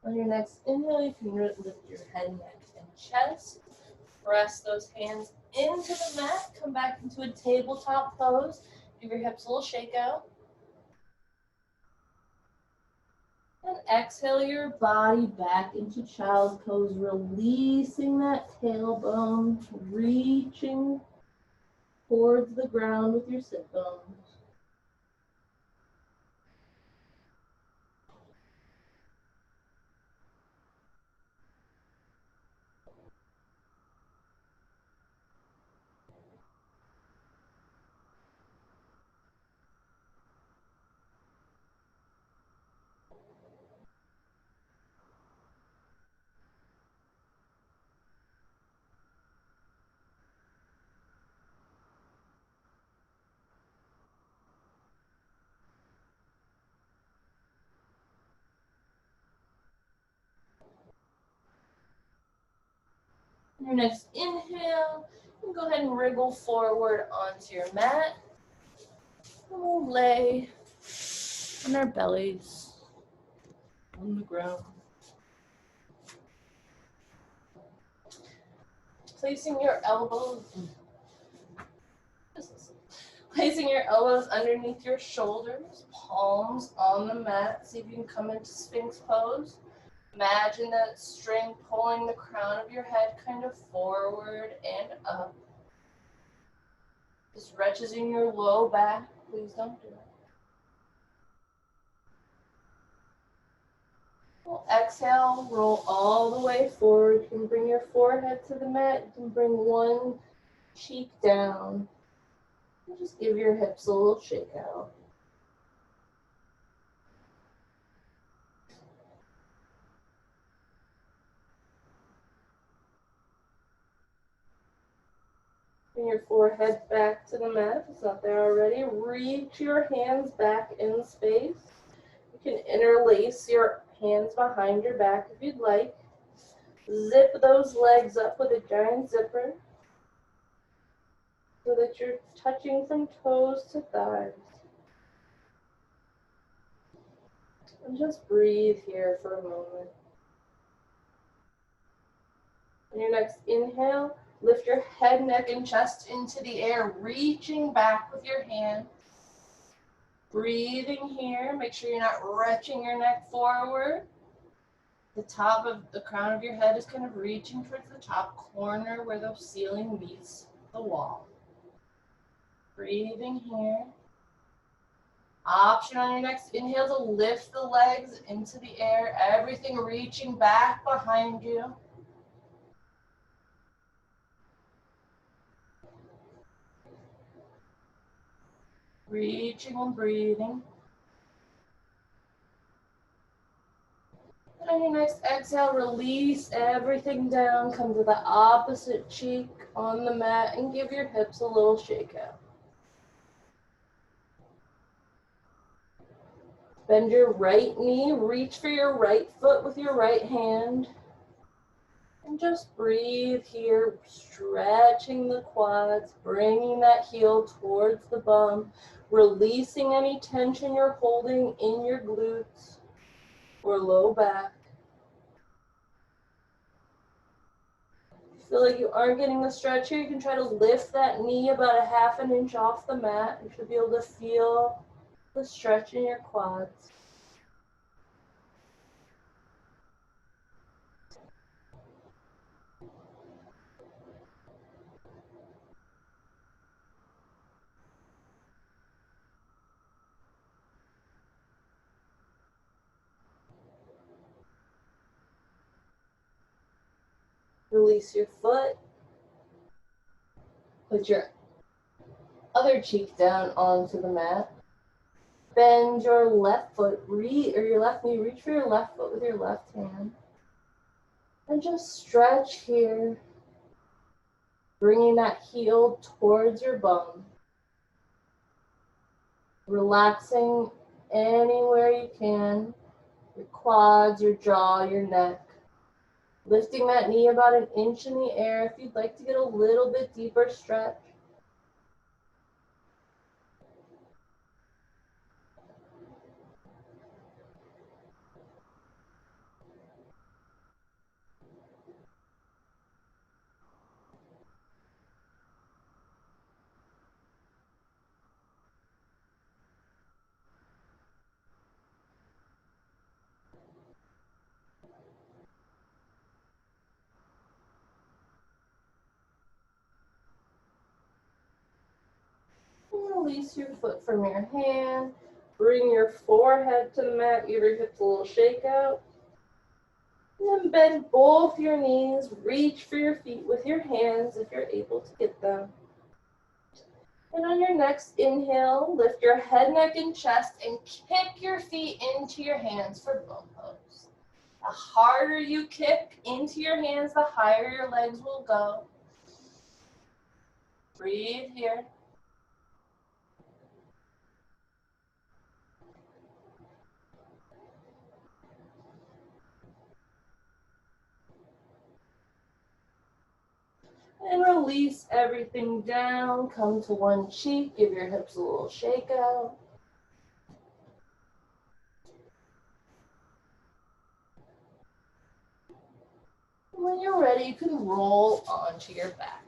On your next inhale, you can lift your head, neck, and chest. Press those hands into the mat. Come back into a tabletop pose. Give your hips a little shake out. And exhale your body back into child's pose, releasing that tailbone, reaching towards the ground with your sit bones. Your next inhale, you can go ahead and wriggle forward onto your mat. And we'll lay on our bellies on the ground. Placing your elbows underneath your shoulders, palms on the mat. See if you can come into Sphinx pose. Imagine that string pulling the crown of your head kind of forward and up. This stretches in your low back. Please don't do it. We'll exhale, roll all the way forward. You can bring your forehead to the mat. You can bring one cheek down. And just give your hips a little shake out. Bring your forehead back to the mat if it's not there already. Reach your hands back in space. You can interlace your hands behind your back if you'd like. Zip those legs up with a giant zipper so that you're touching from toes to thighs. And just breathe here for a moment. On your next inhale, lift your head, neck, and chest into the air, reaching back with your hand. Breathing here, make sure you're not retching your neck forward. The top of the crown of your head is kind of reaching towards the top corner where the ceiling meets the wall. Breathing here. Option on your next inhale to lift the legs into the air, everything reaching back behind you. Reaching and breathing. And on your next exhale, release everything down. Come to the opposite cheek on the mat and give your hips a little shake out. Bend your right knee, reach for your right foot with your right hand. And just breathe here, stretching the quads, bringing that heel towards the bum, releasing any tension you're holding in your glutes or low back. If you feel like you aren't getting the stretch here, you can try to lift that knee about a half an inch off the mat. You should be able to feel the stretch in your quads. Release your foot. Put your other cheek down onto the mat. Bend your left foot, or your left knee, reach for your left foot with your left hand. And just stretch here, bringing that heel towards your bum. Relaxing anywhere you can, your quads, your jaw, your neck. Lifting that knee about an inch in the air if you'd like to get a little bit deeper stretch. release your foot from your hand. Bring your forehead to the mat, give your hips a little shake out. And then bend both your knees, reach for your feet with your hands if you're able to get them. And on your next inhale, lift your head, neck, and chest and kick your feet into your hands for bow pose. The harder you kick into your hands, the higher your legs will go. Breathe here. And release everything down. Come to one cheek. Give your hips a little shake out. When you're ready, you can roll onto your back.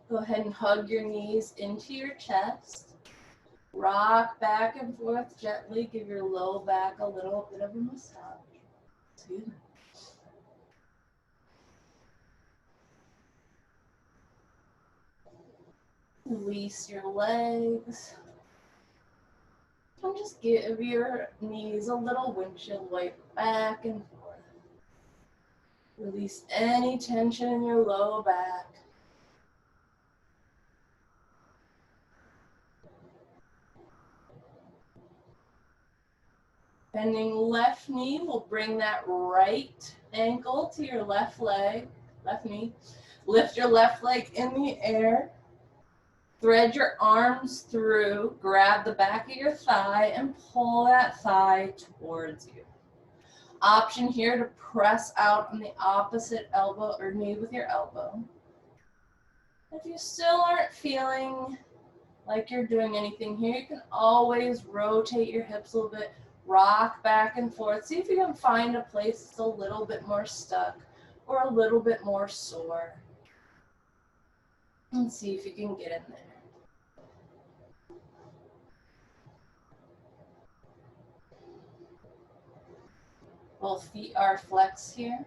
Go ahead and hug your knees into your chest. Rock back and forth gently. Give your low back a little bit of a massage. Excuse me. Release your legs. And just give your knees a little windshield wipe back and forth. Release any tension in your low back. Bending left knee will bring that right ankle to your left leg, left knee. Lift your left leg in the air. Thread your arms through, grab the back of your thigh and pull that thigh towards you. Option here to press out on the opposite elbow or knee with your elbow. If you still aren't feeling like you're doing anything here, you can always rotate your hips a little bit, rock back and forth. See if you can find a place that's a little bit more stuck or a little bit more sore. And see if you can get in there. Both feet are flexed here.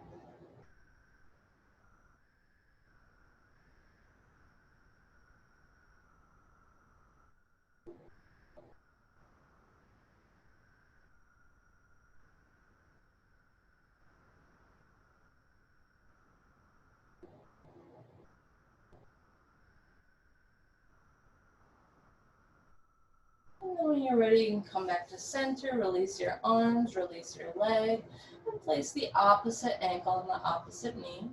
And then when you're ready, you can come back to center, release your arms, release your leg, and place the opposite ankle on the opposite knee.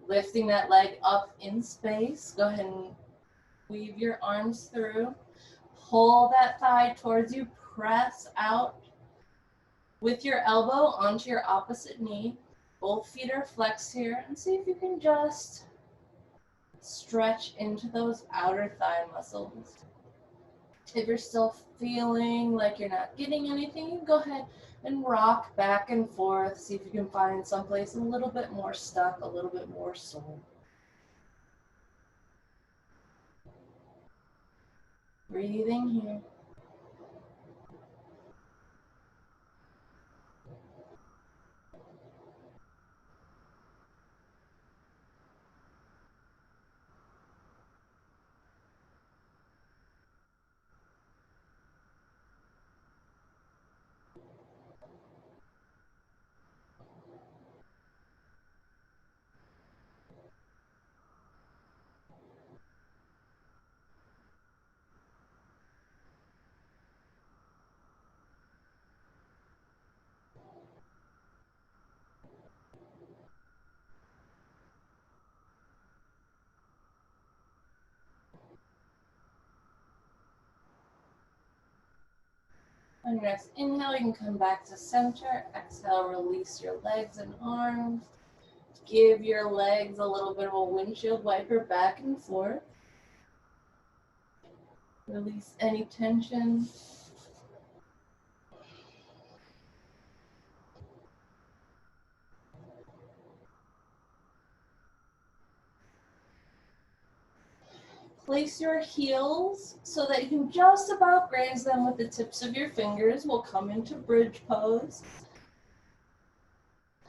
Lifting that leg up in space. Go ahead and weave your arms through. Pull that thigh towards you. Press out with your elbow onto your opposite knee. Both feet are flexed here. And see if you can just stretch into those outer thigh muscles. If you're still feeling like you're not getting anything, you can go ahead and rock back and forth. See if you can find someplace a little bit more stuck, a little bit more sore. Breathing here. On your next inhale, you can come back to center. Exhale, release your legs and arms. Give your legs a little bit of a windshield wiper back and forth. Release any tension. Place your heels so that you can just about graze them with the tips of your fingers. We'll come into bridge pose.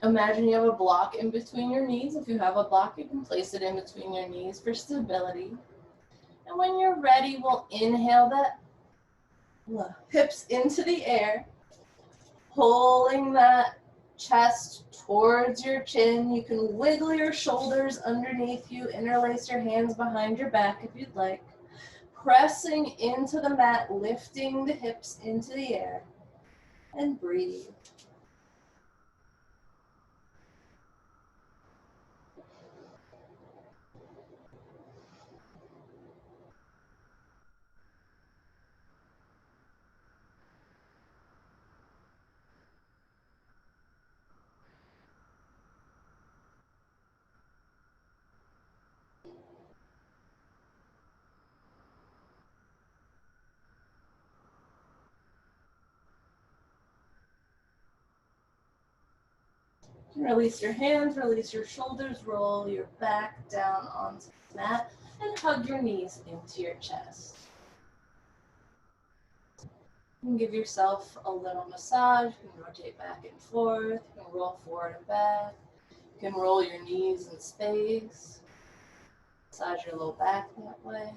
Imagine you have a block in between your knees. If you have a block, you can place it in between your knees for stability. And when you're ready, we'll inhale that hips into the air, pulling that chest towards your chin. You can wiggle your shoulders underneath you, interlace your hands behind your back if you'd like. Pressing into the mat, lifting the hips into the air, and breathe. Release your hands, release your shoulders, roll your back down onto the mat, and hug your knees into your chest. You can give yourself a little massage. You can rotate back and forth. You can roll forward and back. You can roll your knees in space. Massage your low back that way.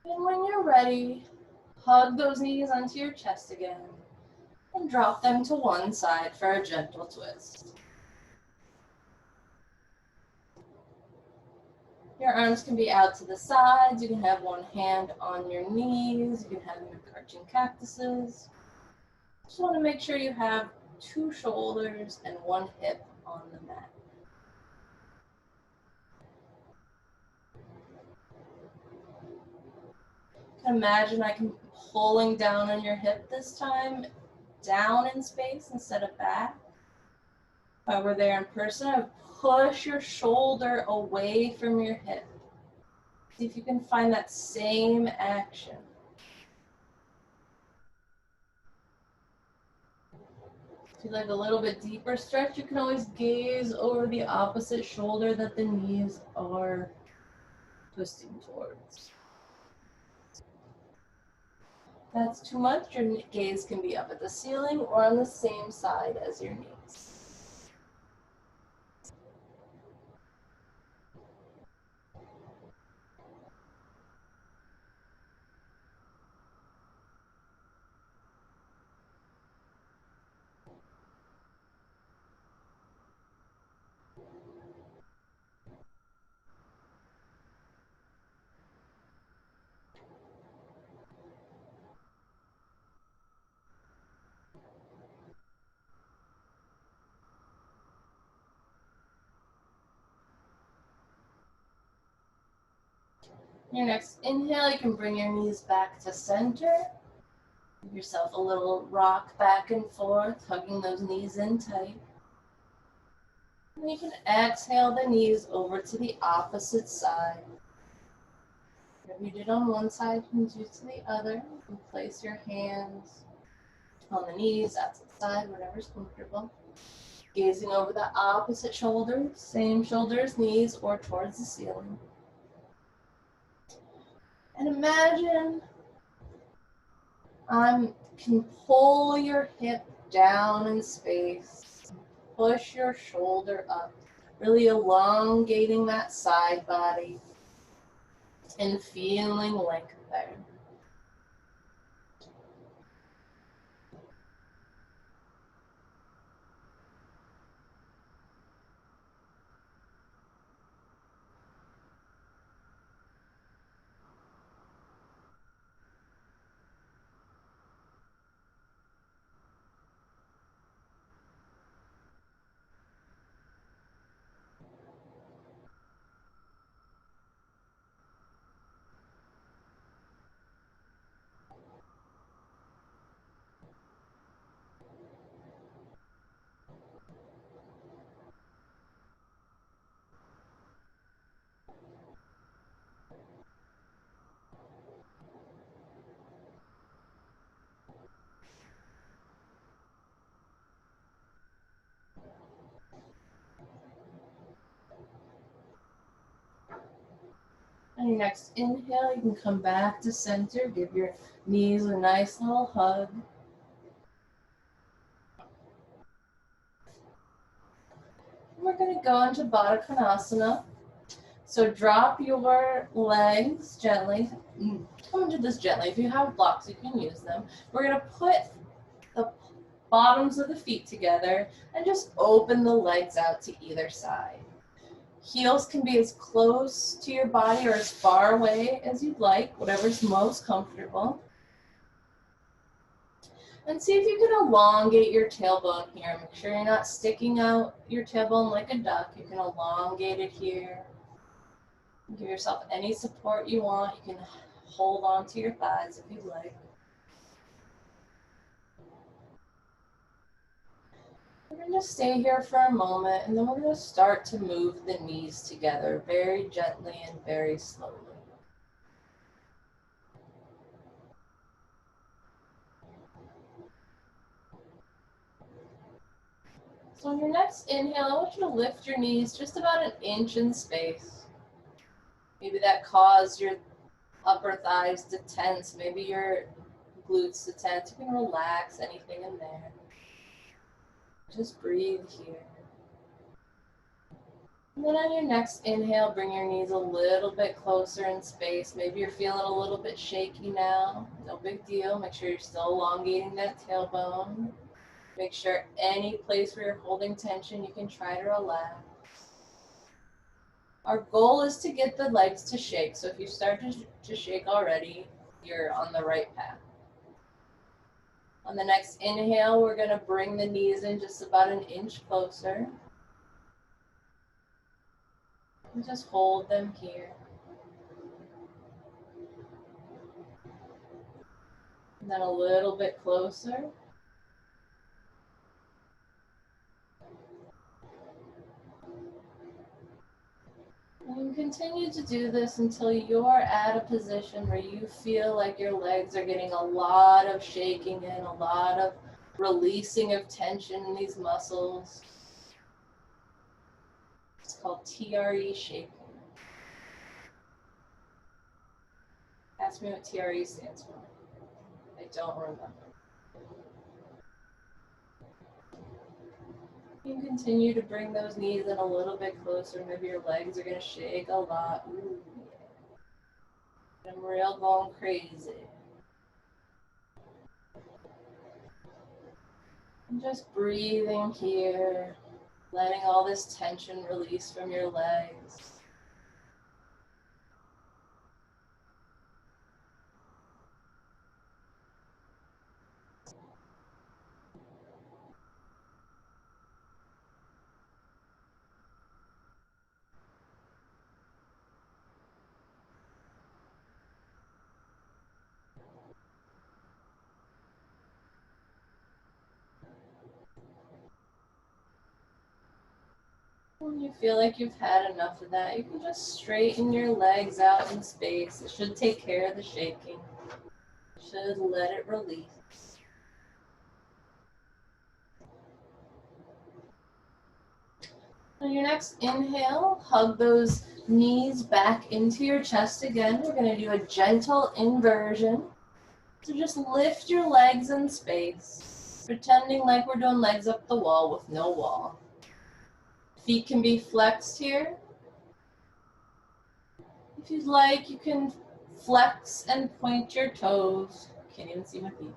And when you're ready, hug those knees onto your chest again and drop them to one side for a gentle twist. Your arms can be out to the sides. You can have one hand on your knees. You can have them in arching cactuses. Just want to make sure you have two shoulders and one hip on the mat. Imagine I can pulling down on your hip this time, down in space instead of back. If I were there in person, I would push your shoulder away from your hip. See if you can find that same action. If you like a little bit deeper stretch, you can always gaze over the opposite shoulder that the knees are twisting towards. If that's too much, your gaze can be up at the ceiling or on the same side as your knees. Your next inhale, you can bring your knees back to center. Give yourself a little rock back and forth, hugging those knees in tight. And you can exhale the knees over to the opposite side. Whatever you did on one side, you can do to the other. You can place your hands on the knees, out to the side, whatever's comfortable. Gazing over the opposite shoulder, same shoulders, knees, or towards the ceiling. And imagine I can pull your hip down in space, push your shoulder up, really elongating that side body and feeling length there. On your next inhale, you can come back to center. Give your knees a nice little hug. We're going to go into Baddha Konasana. So drop your legs gently. Come into this gently. If you have blocks, you can use them. We're going to put the bottoms of the feet together and just open the legs out to either side. Heels can be as close to your body or as far away as you'd like, whatever's most comfortable. And see if you can elongate your tailbone here. Make sure you're not sticking out your tailbone like a duck. You can elongate it here. Give yourself any support you want. You can hold on to your thighs if you'd like. We're going to stay here for a moment, and then we're going to start to move the knees together very gently and very slowly. So on your next inhale, I want you to lift your knees just about an inch in space. Maybe that caused your upper thighs to tense, maybe your glutes to tense. You can relax anything in there. Just breathe here. And then on your next inhale, bring your knees a little bit closer in space. Maybe you're feeling a little bit shaky now. No big deal. Make sure you're still elongating that tailbone. Make sure any place where you're holding tension, you can try to relax. Our goal is to get the legs to shake. So if you start to shake already, you're on the right path. On the next inhale, we're going to bring the knees in just about an inch closer. And just hold them here. And then a little bit closer. And continue to do this until you're at a position where you feel like your legs are getting a lot of shaking in, a lot of releasing of tension in these muscles. It's called TRE shaking. Ask me what TRE stands for. I don't remember. You can continue to bring those knees in a little bit closer. Maybe your legs are going to shake a lot. Ooh, yeah. I'm real going crazy. And just breathing here, letting all this tension release from your legs. When you feel like you've had enough of that, you can just straighten your legs out in space. It should take care of the shaking. It should let it release. On your next inhale, hug those knees back into your chest again. We're going to do a gentle inversion. So just lift your legs in space, pretending like we're doing legs up the wall with no wall. Feet can be flexed here. If you'd like, you can flex and point your toes. Can't even see my feet.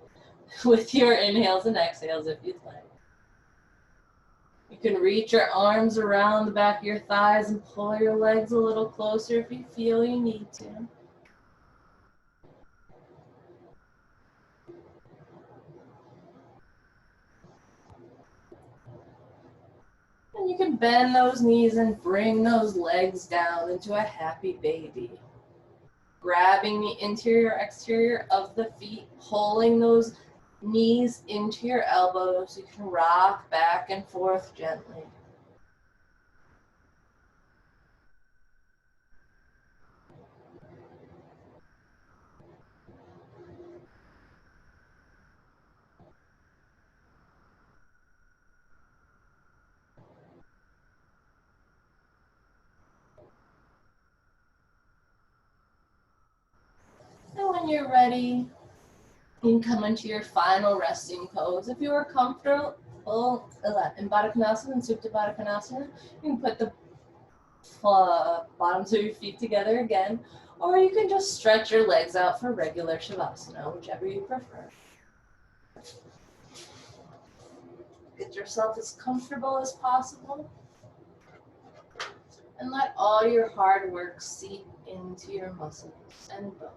With your inhales and exhales if you'd like. You can reach your arms around the back of your thighs and pull your legs a little closer if you feel you need to. And you can bend those knees and bring those legs down into a happy baby. Grabbing the interior, exterior of the feet, pulling those knees into your elbows. You can rock back and forth gently. you're ready, you can come into your final resting pose. If you are comfortable in Baddha Konasana and Supta Baddha Konasana, you can put the bottoms of your feet together again, or you can just stretch your legs out for regular Shavasana, whichever you prefer. Get yourself as comfortable as possible, and let all your hard work seep into your muscles and bones.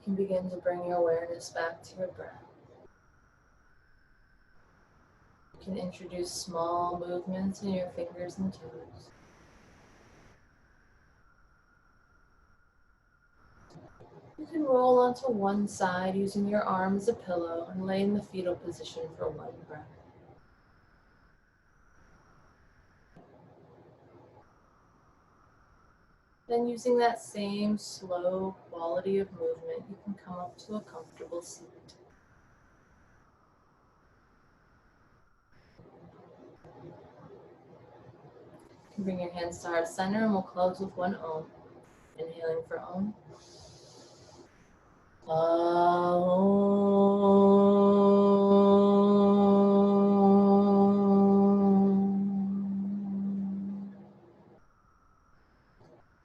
can begin to bring your awareness back to your breath. You can introduce small movements in your fingers and toes. You can roll onto one side using your arm as a pillow and lay in the fetal position for one breath. Then using that same slow quality of movement, you can come up to a comfortable seat. You can bring your hands to heart center and we'll close with one Om. Inhaling for Om.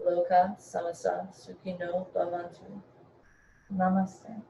Loka samasa sukhino bhavantu. Namaste.